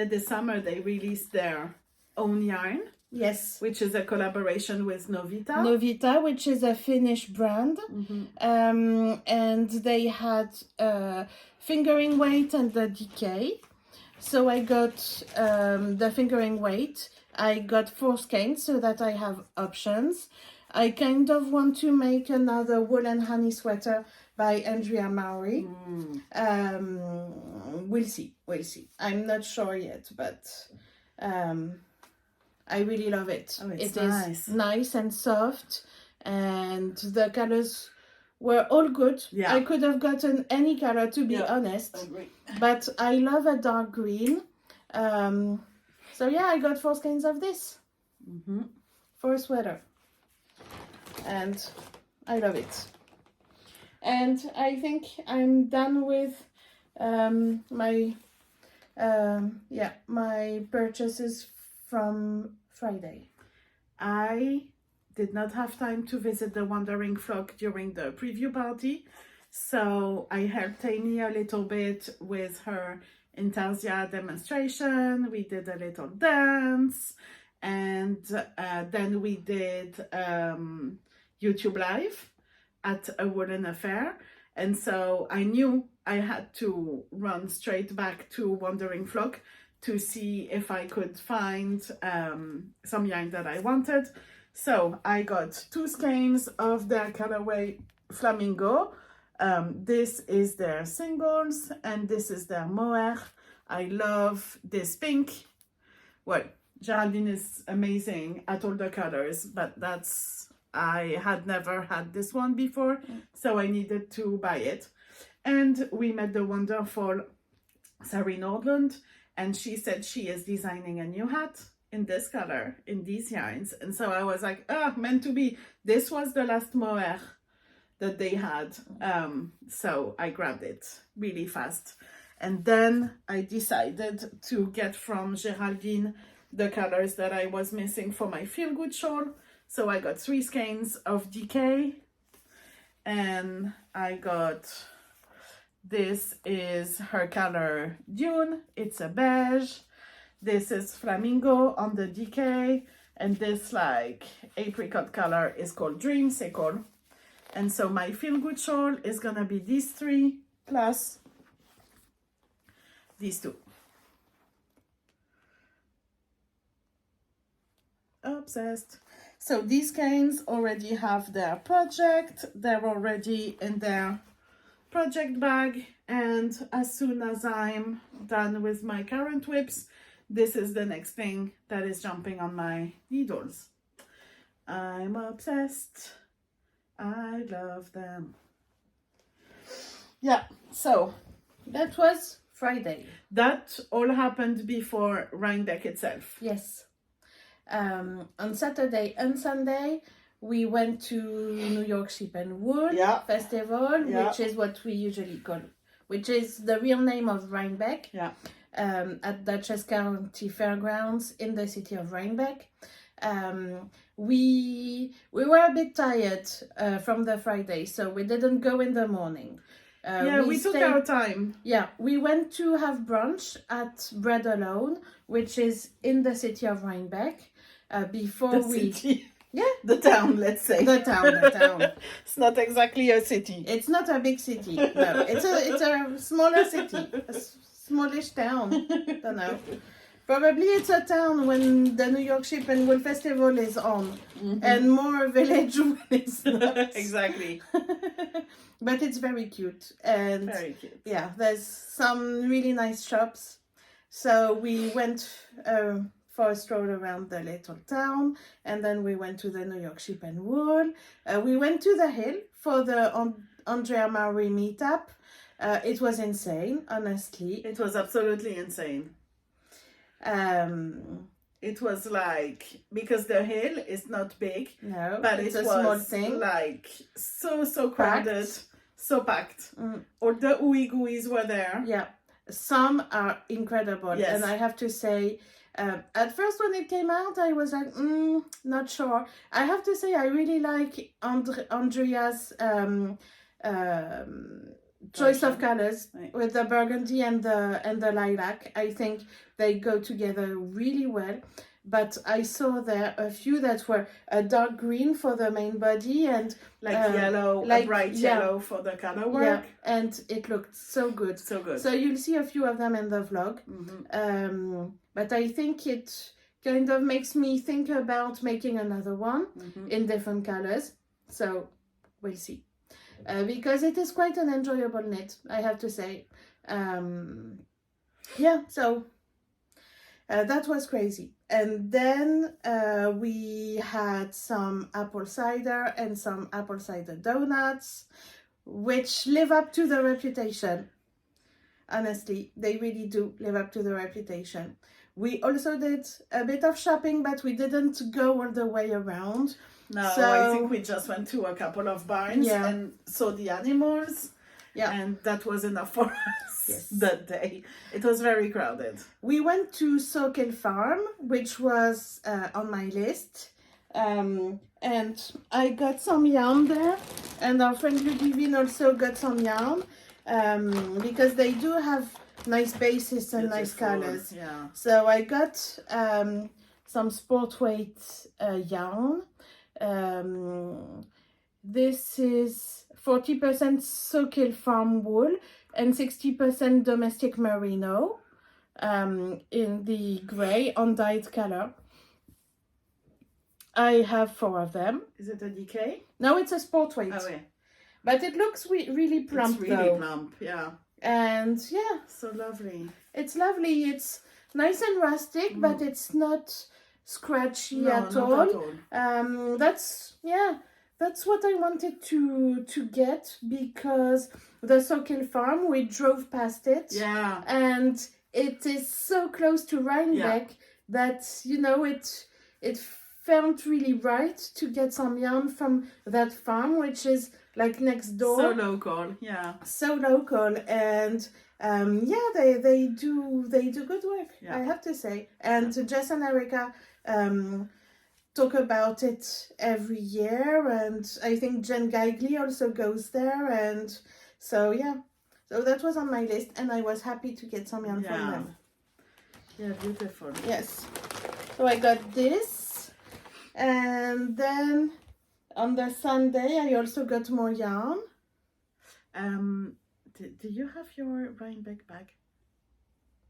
this summer they released their own yarn. Yes. Which is a collaboration with Novita. Novita, which is a Finnish brand. And they had fingering weight and the decay. So I got the fingering weight. I got 4 skeins so that I have options. I kind of want to make another woolen honey sweater by Andrea Mowry. We'll see. I'm not sure yet, but I really love it. Oh, it's it nice. Is nice and soft, and the colors were all good. Yeah. I could have gotten any color, to be honest. Agree. But I love a dark green. So yeah, I got 4 skeins of this for a sweater. And I love it. And I think I'm done with my purchases from Friday. I did not have time to visit the Wandering Flock during the preview party, so I helped Amy a little bit with her Intarsia demonstration. We did a little dance, and then we did YouTube Live at a Woolen Affair. And so I knew I had to run straight back to Wandering Flock to see if I could find some yarn that I wanted. So I got 2 skeins of their colorway Flamingo. This is their singles, and this is their mohair. I love this pink. Well, Geraldine is amazing at all the colors, but I had never had this one before, so I needed to buy it. And we met the wonderful Sari Nordlund, and she said she is designing a new hat in this color, in these yarns. And so I was like, meant to be. This was the last mohair that they had. So I grabbed it really fast. And then I decided to get from Geraldine the colors that I was missing for my Feel Good shawl. So I got 3 skeins of Decay, and I got, this is her color Dune, it's a beige. This is Flamingo on the Decay, and this like apricot color is called Dreamsicle. And so my Feel Good shawl is gonna be these 3 plus these 2. Obsessed. So these skeins already have their project. They're already in their project bag. And as soon as I'm done with my current whips, this is the next thing that is jumping on my needles. I'm obsessed. I love them. Yeah, so that was Friday. That all happened before Rinbeck itself. Yes. On Saturday and Sunday, we went to New York Ship and Wool Festival, which is what we usually call, which is the real name of Rhinebeck. at Dutchess County Fairgrounds in the city of Rhinebeck. We were a bit tired from the Friday, so we didn't go in the morning. We took our time. Yeah, we went to have brunch at Bread Alone, which is in the city of Rhinebeck. City. Yeah. The town, let's say. The town. It's not exactly a city. It's not a big city. No, it's a smaller city, a smallish town. Don't know. Probably it's a town when the New York Ship and Wool Festival is on, and more village when it's not. Exactly. But it's very cute, and very cute. Yeah, there's some really nice shops. So we went for a stroll around the little town, and then we went to the New York Ship and Wool. We went to the Hill for the Andrea Mowry meetup. It was insane, honestly. It was absolutely insane. It was like, because the Hill is not big, no, but it's it a was small thing. Like so crowded, so packed. Or the Ooey Gooeys were there. Yeah, some are incredible, yes. And I have to say, at first when it came out, I was like, not sure. I have to say, I really like Andrea's choice of colors, right, with the burgundy and the lilac. I think they go together really well. But I saw there a few that were a dark green for the main body and yellow, like bright yellow for the color work. Yeah, and it looked so good. So good. So you'll see a few of them in the vlog. But I think it kind of makes me think about making another one in different colors. So we'll see. Because it is quite an enjoyable knit, I have to say. Yeah, so that was crazy. And then we had some apple cider and some apple cider donuts, which live up to the reputation. Honestly, they really do live up to the reputation. We also did a bit of shopping, but we didn't go all the way around. No, so, I think we just went to a couple of barns and saw the animals. Yeah. And that was enough for us that day. It was very crowded. We went to Sokel Farm, which was on my list. And I got some yarn there. And our friend Ludivine also got some yarn. Because they do have nice bases and nice colors. Yeah. So I got some sport weight yarn. This is 40% Sokel Farm wool and 60% domestic merino in the grey undyed color. I have 4 of them. Is it a DK? No, it's a sport weight. Oh, yeah. But it looks really plump. It's really plump, yeah. And yeah. So lovely. It's lovely. It's nice and rustic, but it's not scratchy at all. Not at all. That's what I wanted to get, because the Sokel Farm, we drove past it. Yeah. And it is so close to Rhinebeck that, you know, it felt really right to get some yarn from that farm, which is like next door. So local, yeah. So local, and they do good work, I have to say. And Jess and Erica talk about it every year, and I think Jen Geigley also goes there, and so so that was on my list, and I was happy to get some yarn from them. Yeah, beautiful. Yes. So I got this, and then on the Sunday I also got more yarn. Do you have your Rhinebeck bag?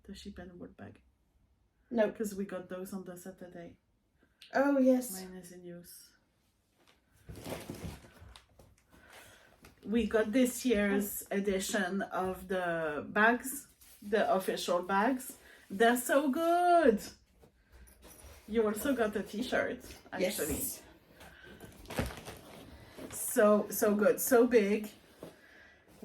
The sheep and wool bag? No. Because we got those on the Saturday. Oh, yes. Mine is in use. We got this year's edition of the bags, the official bags. They're so good. You also got a t-shirt, actually. Yes. So good, so big.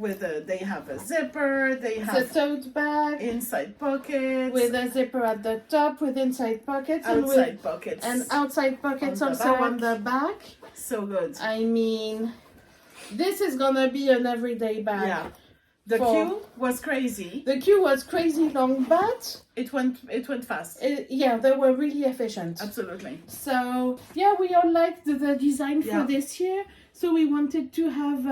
They have a zipper, they have a tote bag, inside pockets, with a zipper at the top, with inside pockets, pockets, and outside pockets also on the back. So good. I mean, this is gonna be an everyday bag. Yeah. The queue was crazy. The queue was crazy long, but it went fast. Yeah, they were really efficient. Absolutely. So yeah, we all liked the design for this year. So we wanted to have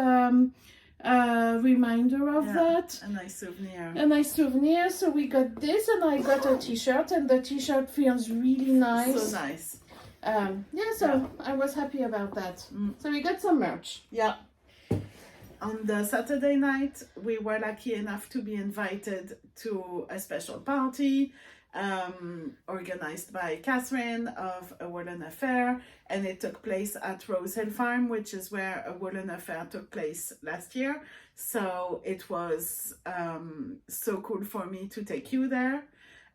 a reminder of that. A nice souvenir. A nice souvenir. So we got this, and I got a t-shirt, and the t-shirt feels really nice. So nice. I was happy about that. So we got some merch. Yeah. On the Saturday night, we were lucky enough to be invited to a special party organized by Catherine of a Woolen Affair, and it took place at Rose Hill Farm, which is where a Woolen Affair took place last year. So it was so cool for me to take you there,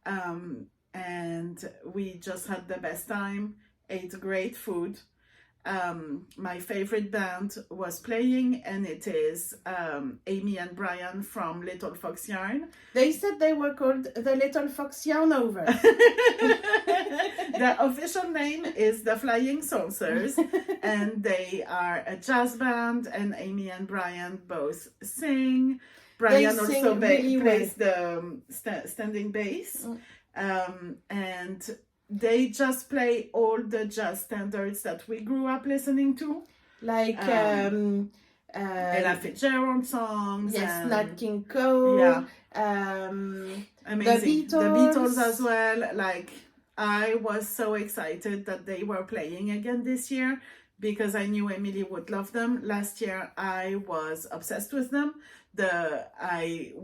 and we just had the best time, ate great food. My favorite band was playing, and it is Amy and Brian from Little Fox Yarn. They said they were called the Little Fox Yarn Over. The official name is the Flying Saucers, and they are a jazz band, and Amy and Brian both sing. Brian also plays the standing bass, and they just play all the jazz standards that we grew up listening to. Like Ella Fitzgerald songs. Yes, Nat King Cole. Yeah. Amazing. The Beatles as well. Like, I was so excited that they were playing again this year because I knew Emily would love them. Last year, I was obsessed with them. They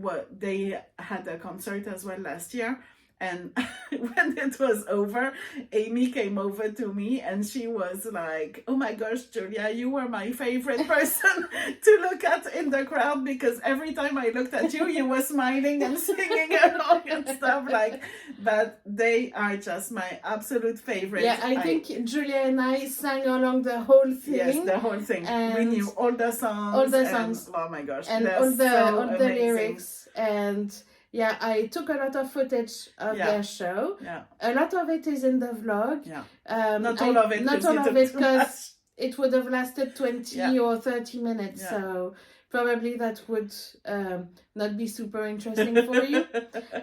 had a concert as well last year. And when it was over, Amy came over to me and she was like, "Oh my gosh, Julia, you were my favorite person to look at in the crowd, because every time I looked at you, you were smiling and singing along and stuff." But they are just my absolute favorite. Yeah, I think Julia and I sang along the whole thing. Yes, the whole thing. We knew all the songs. All the songs. Oh my gosh. And all the lyrics. And yeah, I took a lot of footage of their show. Yeah. A lot of it is in the vlog. Yeah. Not all of it. Not all of it, because it would have lasted 20 or 30 minutes. Yeah. So probably that would not be super interesting for you.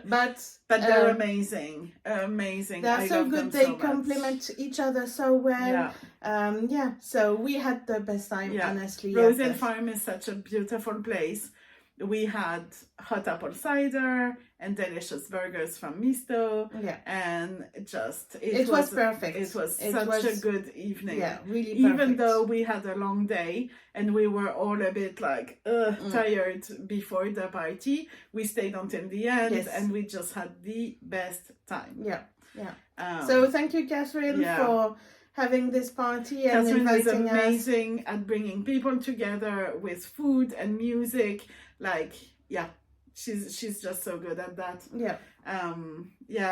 But they're amazing. Amazing. They're so good. They complement each other so well. Yeah. So we had the best time, honestly. Rose Hill Farm is such a beautiful place. We had hot apple cider and delicious burgers from Misto. Yeah. And it was perfect. It was such a good evening. Yeah, really perfect. Even though we had a long day and we were all a bit like tired before the party, we stayed until the end and we just had the best time. Yeah. Yeah. So thank you, Catherine, for having this party and inviting us. Catherine is amazing at bringing people together with food and music. She's just so good at that. Yeah.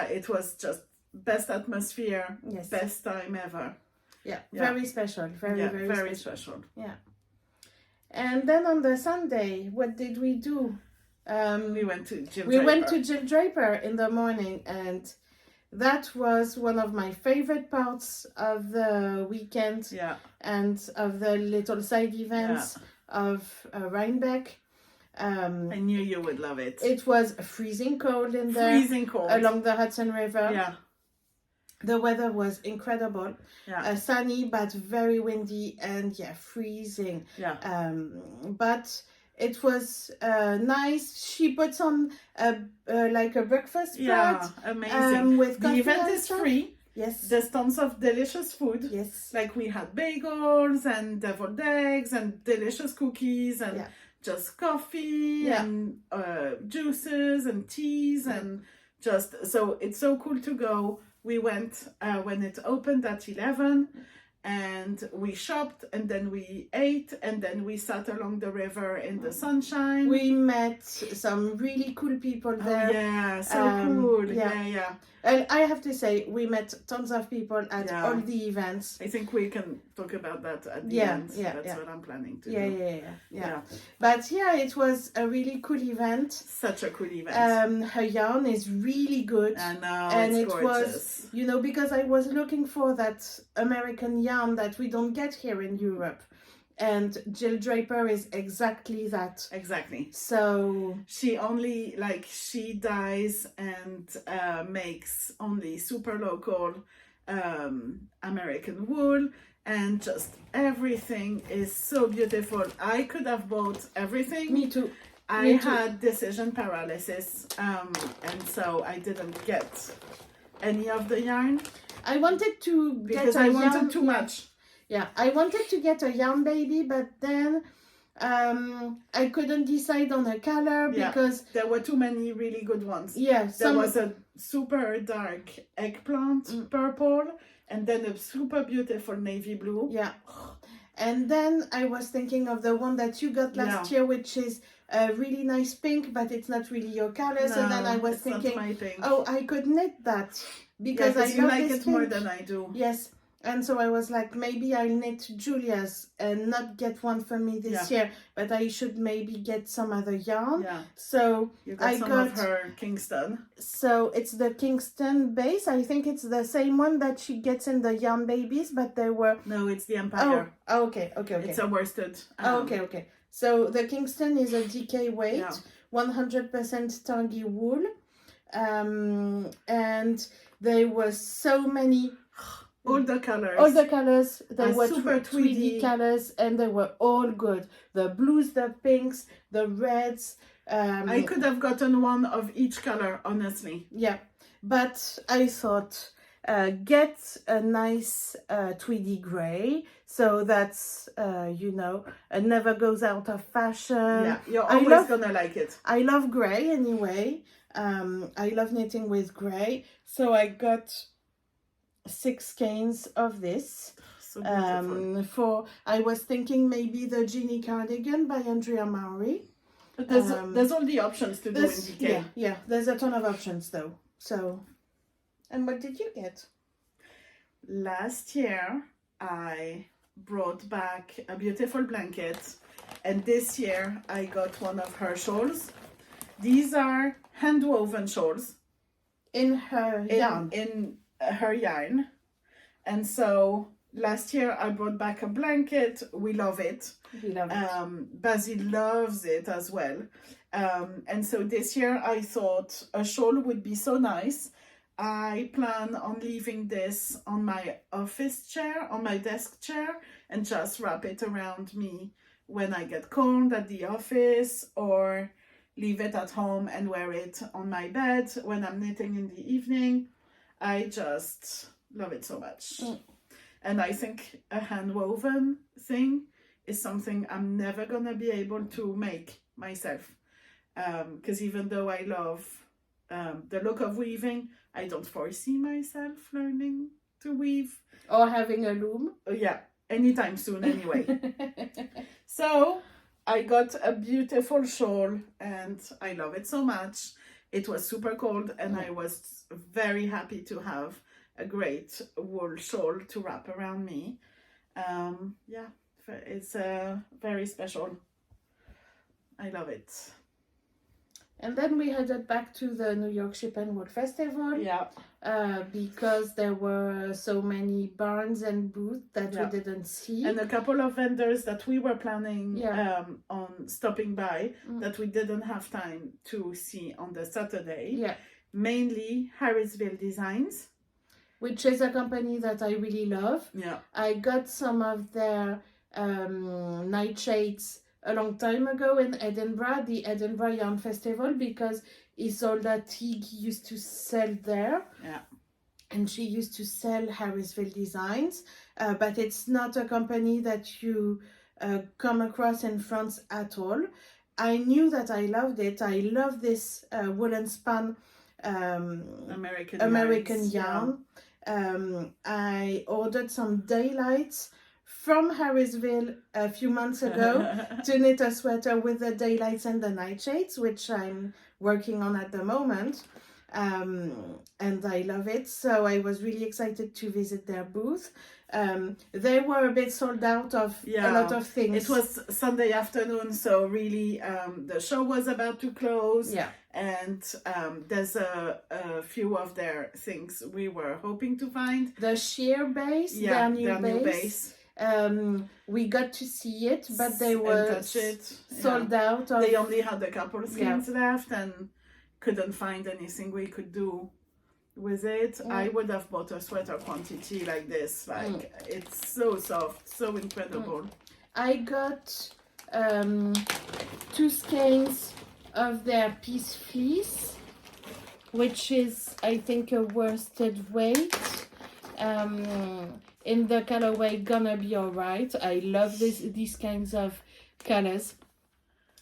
It was just best atmosphere, best time ever. Yeah. Very special. Very special. Yeah. And then on the Sunday, what did we do? We went to Jill Draper in the morning, and that was one of my favorite parts of the weekend and of the little side events of Rinbeck. I knew you would love it. It was freezing cold in there. Freezing cold. Along the Hudson River. Yeah. The weather was incredible. Yeah. Sunny, but very windy, and freezing. Yeah. But it was nice. She put on like a breakfast spread. Yeah, amazing. With the event is free. Yes. There's tons of delicious food. Yes. Like we had bagels and deviled eggs and delicious cookies and just coffee and juices and teas and so it's so cool to go. We went when it opened at 11. And we shopped, and then we ate, and then we sat along the river in the sunshine. We met some really cool people there. Oh, yeah, so cool. Yeah. And I have to say, we met tons of people at all the events. I think we can talk about that at the end. That's what I'm planning to do. Yeah. But it was a really cool event. Such a cool event. Her yarn is really good. I know, and it's gorgeous. Was, because I was looking for that American yarn that we don't get here in Europe. And Jill Draper is exactly that. Exactly. So she only she dyes and makes only super local American wool, and just everything is so beautiful. I could have bought everything. Me too. I had decision paralysis, and so I didn't get any of the yarn. I wanted to because I wanted too much. Yeah, I wanted to get a yarn baby, but then I couldn't decide on a color because there were too many really good ones. Yeah, there was a super dark eggplant purple, and then a super beautiful navy blue. Yeah, and then I was thinking of the one that you got last year, which is a really nice pink, but it's not really your color. So then I was thinking, oh, I could knit that because I you like it more than I do. Yes. And so I was like, maybe I'll knit Julia's and not get one for me this year, but I should maybe get some other yarn. Yeah. So you got some of her Kingston. So it's the Kingston base. I think it's the same one that she gets in the Yarn Babies, but they were... No, it's the Empire. Oh, okay. It's a worsted. Okay. So the Kingston is a DK weight, 100% Targhee wool. And there were so many... All the colors. They were super tweedy colors, and they were all good. The blues, the pinks, the reds. I could have gotten one of each color, honestly. Yeah, but I thought get a nice tweedy gray, so that's it never goes out of fashion. Yeah, you're always gonna like it. I love gray anyway. I love knitting with gray, so I got 6 skeins of this. So beautiful. I was thinking maybe the Genie cardigan by Andrea Mowry. But there's all the options to do in DK. Yeah, there's a ton of options though. So, and what did you get? Last year I brought back a beautiful blanket, and this year I got one of her shawls. These are hand woven shawls. In her yarn. In her yarn. And so last year I brought back a blanket. We love it. Basil loves it as well. And so this year I thought a shawl would be so nice. I plan on leaving this on my office chair, on my desk chair, and just wrap it around me when I get cold at the office, or leave it at home and wear it on my bed when I'm knitting in the evening. I just love it so much. And I think a hand woven thing is something I'm never gonna be able to make myself. Because even though I love the look of weaving, I don't foresee myself learning to weave. Or having a loom. Yeah, anytime soon anyway. So I got a beautiful shawl and I love it so much. It was super cold, and I was very happy to have a great wool shawl to wrap around me. It's very special. I love it. And then we headed back to the New York Ship and Wool Festival. Yeah. Because there were so many barns and booths that we didn't see. And a couple of vendors that we were planning on stopping by that we didn't have time to see on the Saturday. Yeah. Mainly Harrisville Designs, which is a company that I really love. Yeah. I got some of their nightshades a long time ago in Edinburgh, the Edinburgh Yarn Festival, because Isolda Teague used to sell there. Yeah. And she used to sell Harrisville Designs, but it's not a company that you come across in France at all. I knew that I loved it. I love this woolen span American yarn. I ordered some daylights from Harrisville a few months ago to knit a sweater with the daylights and the nightshades, which I'm working on at the moment. And I love it. So I was really excited to visit their booth. They were a bit sold out of a lot of things. It was Sunday afternoon, so really the show was about to close. Yeah. And there's a few of their things we were hoping to find. The sheer base, their new base. We got to see it, but they And were touch it. sold out. Of, They only had a couple skeins left and couldn't find anything we could do with it. I would have bought a sweater quantity like this. Like it's so soft, so incredible. I got 2 skeins of their piece fleece, which is, I think, a worsted weight. In the colorway Gonna Be Alright. I love these kinds of colors.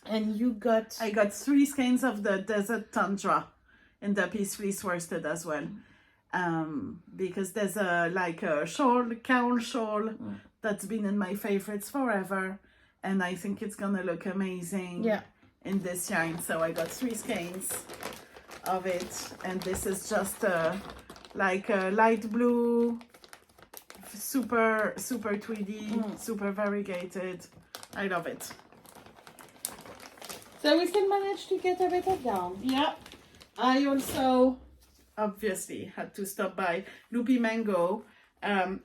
And you got... I got 3 skeins of the Desert Tundra in the piece fleece worsted as well. Because there's a shawl, cowl shawl that's been in my favorites forever. And I think it's gonna look amazing in this yarn. So I got 3 skeins of it. And this is just a light blue, super tweedy, super variegated. I love it. So we still managed to get a bit of yarn. Yeah. I also obviously had to stop by Loopy Mango,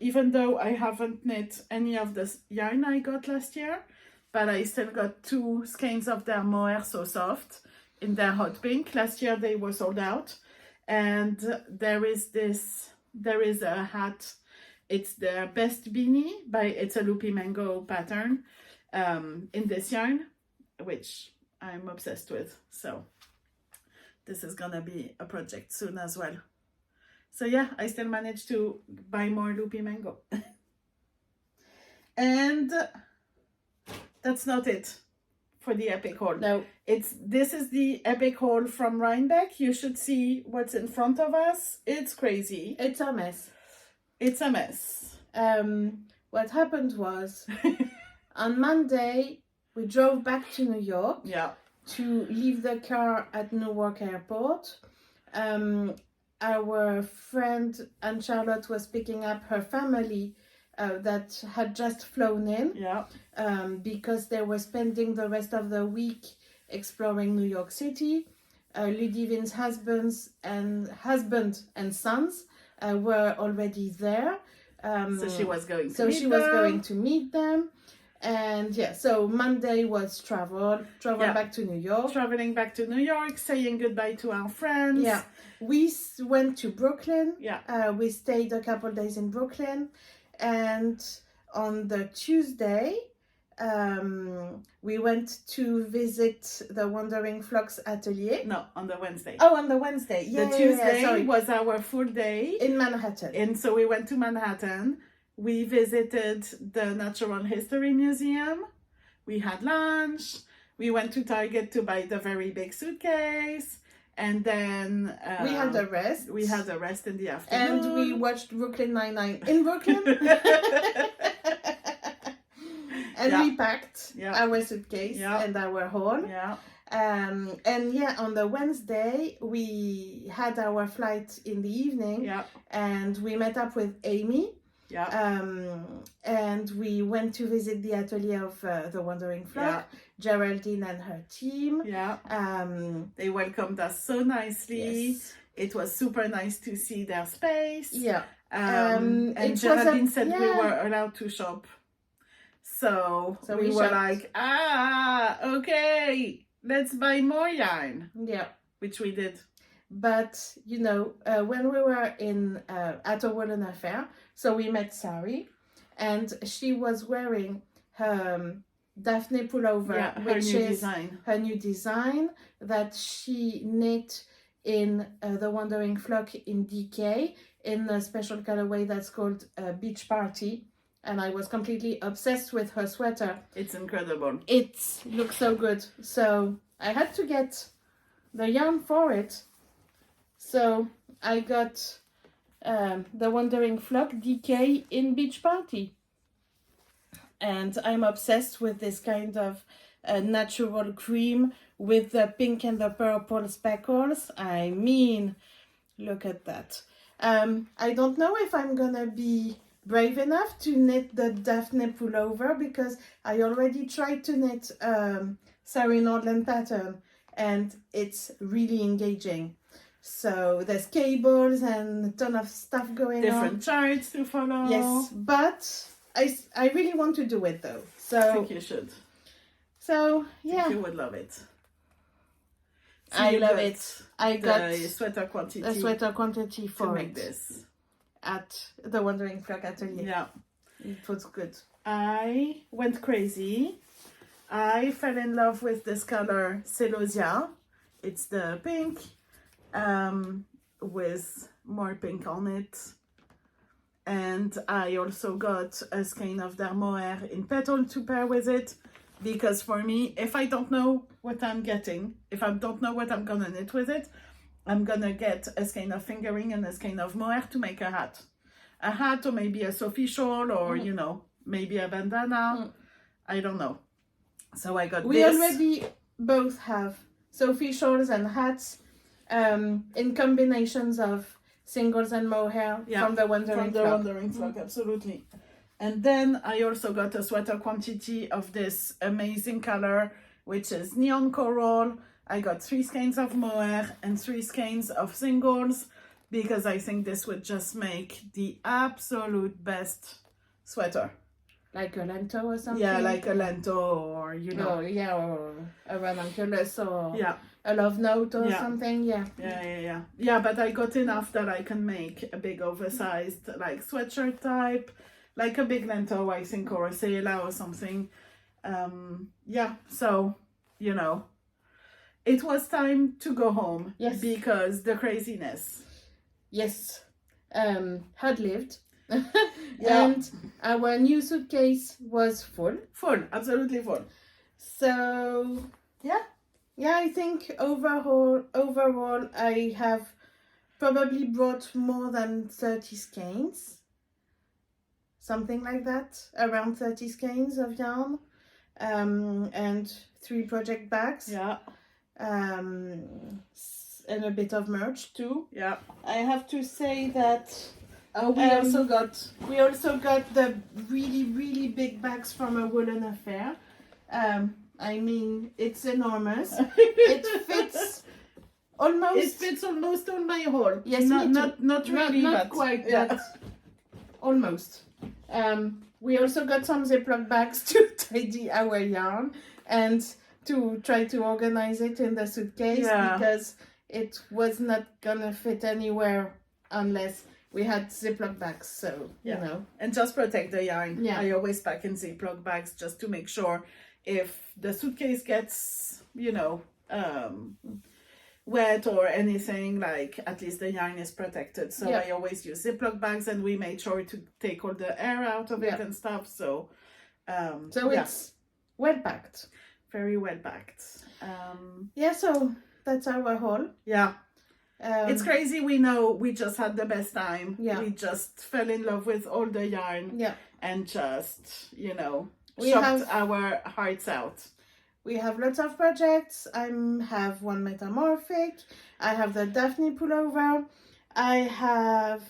even though I haven't knit any of the yarn I got last year, but I still got 2 skeins of their Mohair So Soft in their hot pink. Last year they were sold out. And there is a hat. It's their Best Beanie it's a Loopy Mango pattern in this yarn, which I'm obsessed with. So this is gonna be a project soon as well. So yeah, I still managed to buy more Loopy Mango. And that's not it for the epic haul. No. This is the epic haul from Rhinebeck. You should see what's in front of us. It's crazy. It's a mess. It's a mess. What happened was on Monday we drove back to New York to leave the car at Newark Airport. Our friend Anne Charlotte was picking up her family that had just flown in because they were spending the rest of the week exploring New York City. Ludivin's husband and sons were already there. So she was going to meet them. And so Monday was traveling back to New York. Traveling back to New York, saying goodbye to our friends. Yeah. We went to Brooklyn. Yeah. We stayed a couple days in Brooklyn. And on the Tuesday, we went to visit the Wandering Flocks atelier. No, on the Wednesday. Oh, on the Wednesday. The Tuesday was our full day. In Manhattan. And so we went to Manhattan. We visited the Natural History Museum. We had lunch. We went to Target to buy the very big suitcase. And then we had a rest. We had a rest in the afternoon. And we watched Brooklyn Nine-Nine in Brooklyn. And we packed our suitcase and our haul. Yeah. And on the Wednesday, we had our flight in the evening. Yeah. And we met up with Amy. Yeah. And we went to visit the atelier of the Wandering Flock, Geraldine and her team. Yeah. They welcomed us so nicely. Yes. It was super nice to see their space. Yeah. And Geraldine said we were allowed to shop. So we were like, okay, let's buy more yarn. Yeah. Which we did. But, when we were at a Woolen Affair, so we met Sari, and she was wearing her Daphne pullover, which is her new design that she knit in the Wandering Flock in DK in a special colorway that's called Beach Party. And I was completely obsessed with her sweater. It's incredible. It looks so good. So I had to get the yarn for it. So I got the Wandering Flock DK in Beach Party. And I'm obsessed with this kind of natural cream with the pink and the purple speckles. I mean, look at that. I don't know if I'm gonna be brave enough to knit the Daphne pullover because I already tried to knit Sari Nordland pattern and it's really engaging. So there's cables and a ton of stuff going on. Different charts to follow. Yes, but I really want to do it though. I So think you should. so I yeah, think you would love it. So I you love got it. I the got sweater quantity a sweater quantity to for make it this. at the Wandering Flock Atelier. Yeah. It was good. I went crazy. I fell in love with this color Celosia. It's the pink with more pink on it. And I also got a skein of Dermoer in petal to pair with it. Because for me, if I don't know what I'm getting, if I don't know what I'm gonna knit with it, I'm gonna get a skein of fingering and a skein of mohair to make a hat. A hat or maybe a Sophie shawl or, you know, maybe a bandana. I don't know. So I got We this. already both have Sophie shawls and hats in combinations of singles and mohair from the Wandering Flock. Wandering Flock, absolutely. And then I also got a sweater quantity of this amazing color, which is neon coral. I got 3 skeins of mohair and 3 skeins of singles because I think this would just make the absolute best sweater. Like a lento or something? Yeah, like a lento or, you know. Oh, yeah, or a ranunculus or Yeah. a love note or Yeah. something, yeah. Yeah, but I got enough that I can make a big oversized, like, sweatshirt type, like a big lento, I think, or a Seela or something. Yeah, so, you know, it was time to go home. Yes. Because the craziness. Yes. Had lived. Yeah. And our new suitcase was full. Full, absolutely full. So, yeah, I think overall I have probably brought more than 30 skeins. Something like that, around 30 skeins of yarn, and 3 project bags. Yeah. And a bit of merch too. Yeah. I have to say that We also got the really big bags from a Woolen Affair. I mean, it's enormous. It fits almost. It fits almost on my haul. Yes, not really, not but quite, yeah. but almost. We also got some Ziploc bags to tidy our yarn and to try to organize it in the suitcase because it was not gonna fit anywhere unless we had Ziploc bags, so, you know. And just protect the yarn. Yeah. I always pack in Ziploc bags just to make sure if the suitcase gets, you know, wet or anything, like at least the yarn is protected. So I always use Ziploc bags, and we made sure to take all the air out of it and stuff. So, It's well packed. Very well packed. So that's our haul. Yeah. It's crazy. We know we just had the best time. Yeah. We just fell in love with all the yarn. Yeah. And just, you know, We shopped our hearts out. We have lots of projects. I have one metamorphic. I have the Daphne pullover. I have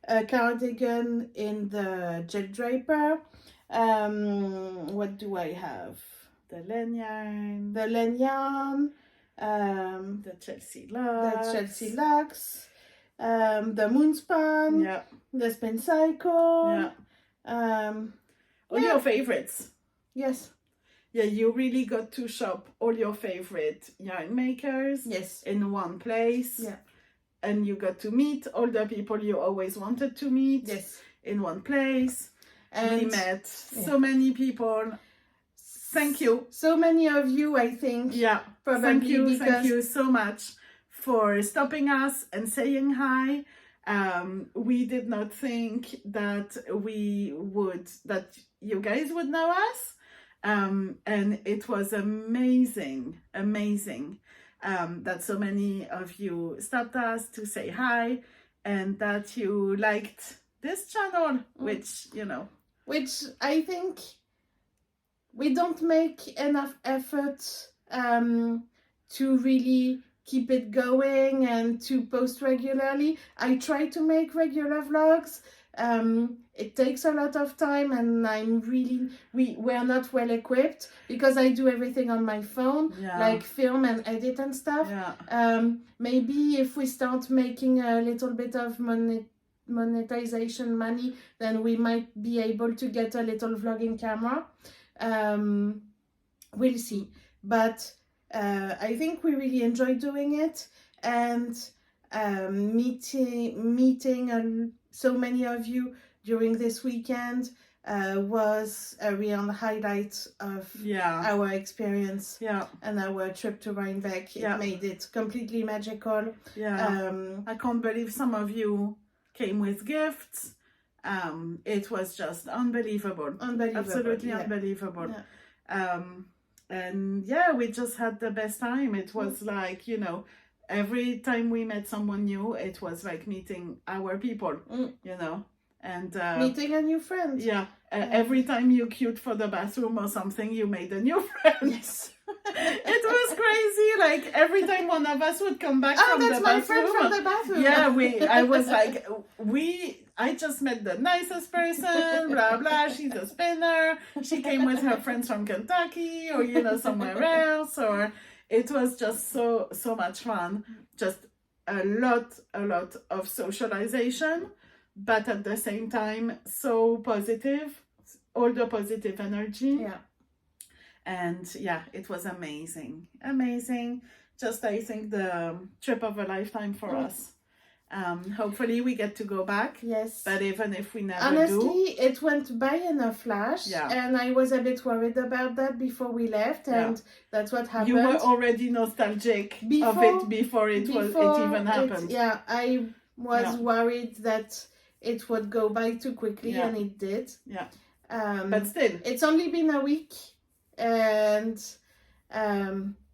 a cardigan in the gel draper. What do I have? The len yarn. The len yarn. The Chelsea Lux. The Moonspan. Yeah. The Spin Cycle. Yeah. All your favorites. Yes. Yeah, you really got to shop all your favorite yarn makers. Yes. In one place. Yeah. And you got to meet all the people you always wanted to meet. Yes. In one place. And we met so many people. Thank you. So many of you, I think. Yeah. Probably Thank you so much for stopping us and saying hi. We did not think that you guys would know us. And it was amazing that so many of you stopped us to say hi and that you liked this channel, which, you know. Which I think we don't make enough effort to really keep it going and to post regularly. I try to make regular vlogs. It takes a lot of time, and we're not well equipped because I do everything on my phone, like film and edit and stuff. Maybe if we start making a little bit of monetization money, then we might be able to get a little vlogging camera. We'll see. But I think we really enjoy doing it, and meeting so many of you during this weekend was a real highlight of our experience and our trip to Rhinebeck. It made it completely magical. I can't believe some of you came with gifts. It was just unbelievable. Absolutely unbelievable. And we just had the best time. It was like, you know, every time we met someone new, it was like meeting our people, you know, and meeting a new friend. Every time you queued for the bathroom or something, you made a new friend. Yes. It was crazy. Like every time one of us would come back from the bathroom. Oh, that's my friend from the bathroom. I was like, I just met the nicest person, blah, blah. She's a spinner. She came with her friends from Kentucky or, you know, somewhere else. Or it was just so much fun. Just a lot of socialization, but at the same time, so positive, all the positive energy. And it was amazing. Just, I think, the trip of a lifetime for us. Hopefully we get to go back. Yes. But even if we never Honestly, it went by in a flash. And I was a bit worried about that before we left. And that's what happened. You were already nostalgic of it before it even happened. I was worried that it would go by too quickly, and it did. But still. It's only been a week. And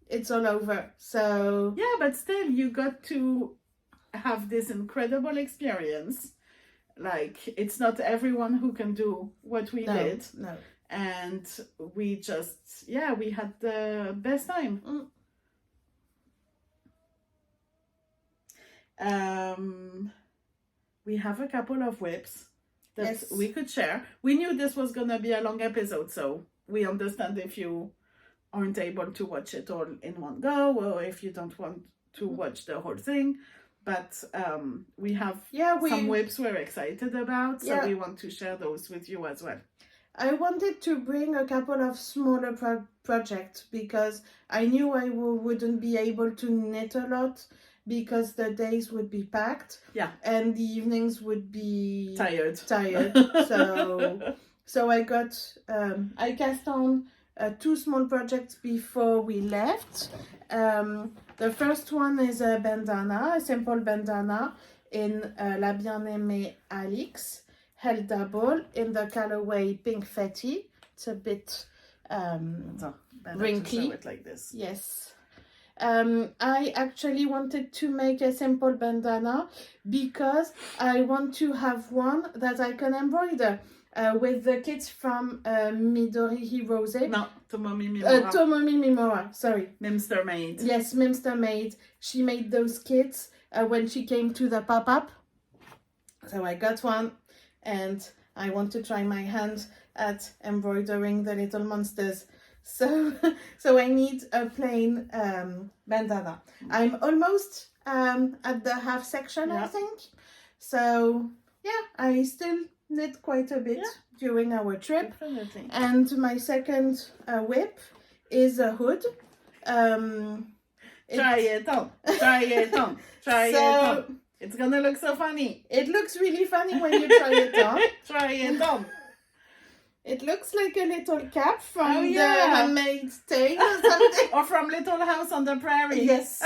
it's all over. So but still, you got to have this incredible experience. Like, it's not everyone who can do what we did. No. And we just we had the best time. We have a couple of whips that we could share. We knew this was gonna be a long episode, so we understand if you aren't able to watch it all in one go, or if you don't want to watch the whole thing. But we have some whips we're excited about, so we want to share those with you as well. I wanted to bring a couple of smaller projects because I knew I wouldn't be able to knit a lot because the days would be packed and the evenings would be tired. So I cast on 2 small projects before we left. The first one is a bandana, a simple bandana in La Bien-Aimée Alix, held double in the colorway Pink Fetty. It's a bit wrinkly. It like this. Yes. I actually wanted to make a simple bandana because I want to have one that I can embroider. With the kits from Midori Hirose. No, Tomomi Mimura. Tomomi Mimura, sorry. Mimster Maid. Yes, Mimster Maid. She made those kits when she came to the pop-up. So I got one, and I want to try my hand at embroidering the little monsters. So I need a plain bandana. I'm almost at the half section, I think. So, I still knit quite a bit during our trip. Definitely. And my second whip is a hood. Try it on. It's gonna look so funny. It looks really funny when you try it on. Try it on. It looks like a little cap from the Handmaid's Tale or something. Or from Little House on the Prairie. Yes.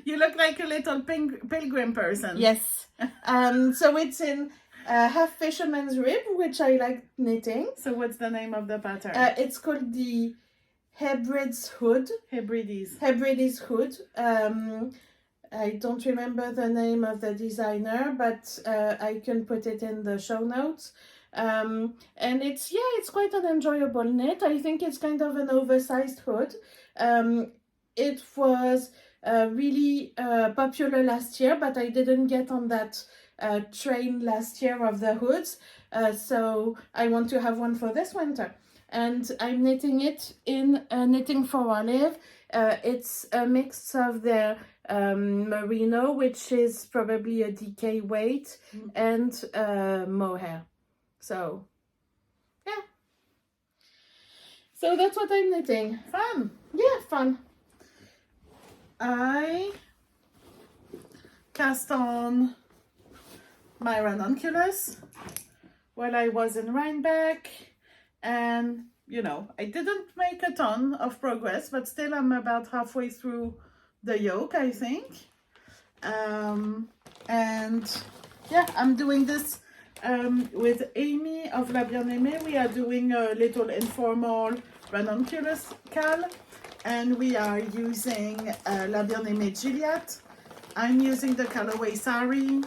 You look like a little pilgrim person. Yes. So it's in half fisherman's rib, which I like knitting. So what's the name of the pattern? It's called the Hebrides Hood. Hebrides Hood. I don't remember the name of the designer, but I can put it in the show notes. And it's quite an enjoyable knit. I think it's kind of an oversized hood. It was really popular last year, but I didn't get on that train last year of the hoods. So I want to have one for this winter. And I'm knitting it in Knitting for Olive. It's a mix of the merino, which is probably a DK weight, and mohair. So, yeah. So that's what I'm knitting. Fun. Yeah, fun. I cast on my ranunculus while I was in Rhinebeck, and you know, I didn't make a ton of progress, but still I'm about halfway through the yoke, I think. And yeah, I'm doing this with Amy of La Bien-Aimée. We are doing a little informal ranunculus cal, and we are using La Bien-Aimée Juliette. I'm using the colorway Sari.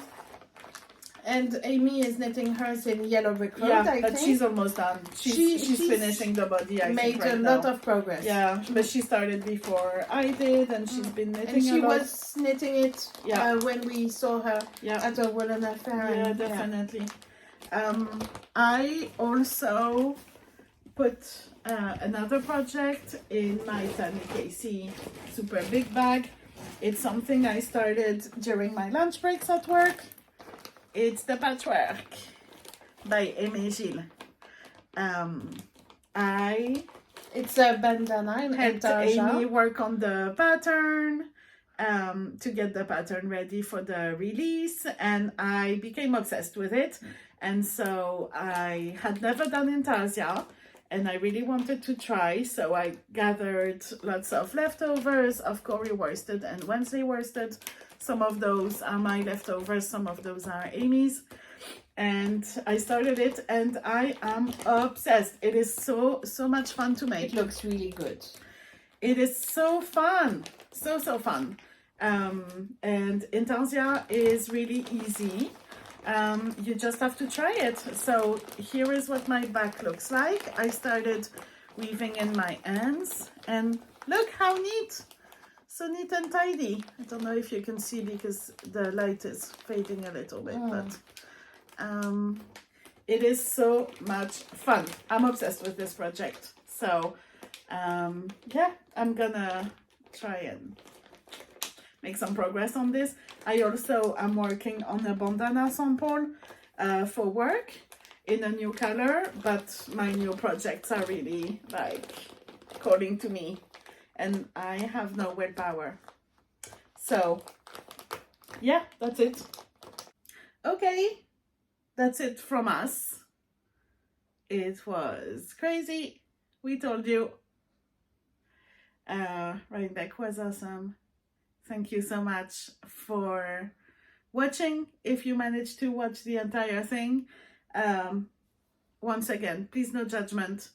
And Amy is knitting hers in yellow brick road, I but think. she's almost done. She's finishing the body, I think, right made a lot of progress. Yeah, but she started before I did, and she's been knitting and she a lot. was knitting it when we saw her at a Woolen Affair. Yeah, definitely. I also put another project in my Tani Casey super big bag. It's something I started during my lunch breaks at work. It's the patchwork by Aimé Gilles. It's a bandana in helped Antarja. Amy work on the pattern to get the pattern ready for the release, and I became obsessed with it. And so I had never done intarsia, and I really wanted to try, so I gathered lots of leftovers of Corey worsted and Wednesday worsted. Some of those are my leftovers, some of those are Amy's. And I started it, and I am obsessed. It is so much fun to make. It looks really good. It is so fun. So fun. And intarsia is really easy. You just have to try it. So here is what my back looks like. I started weaving in my ends, and look how neat. So neat and tidy. I don't know if you can see because the light is fading a little bit, but it is so much fun. I'm obsessed with this project. So yeah, I'm gonna try and make some progress on this. I also am working on a bandana sample for work in a new color, but my new projects are really like calling to me, and I have no willpower. So yeah, that's it. Okay, that's it from us. It was crazy. We told you. Rinbeck was awesome. Thank you so much for watching. If you managed to watch the entire thing, once again, please no judgment.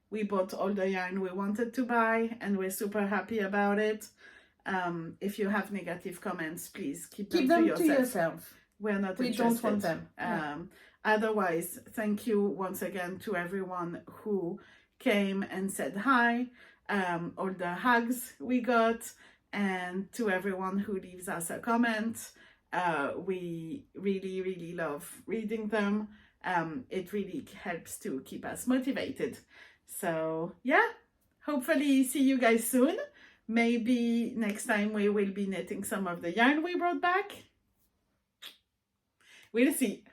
We bought all the yarn we wanted to buy, and we're super happy about it. If you have negative comments, please keep them to yourself. We're not interested. We don't want them. Otherwise, thank you once again to everyone who came and said hi, all the hugs we got, and to everyone who leaves us a comment. We really love reading them. It really helps to keep us motivated. So yeah, hopefully see you guys soon. Maybe next time we will be knitting some of the yarn we brought back. We'll see.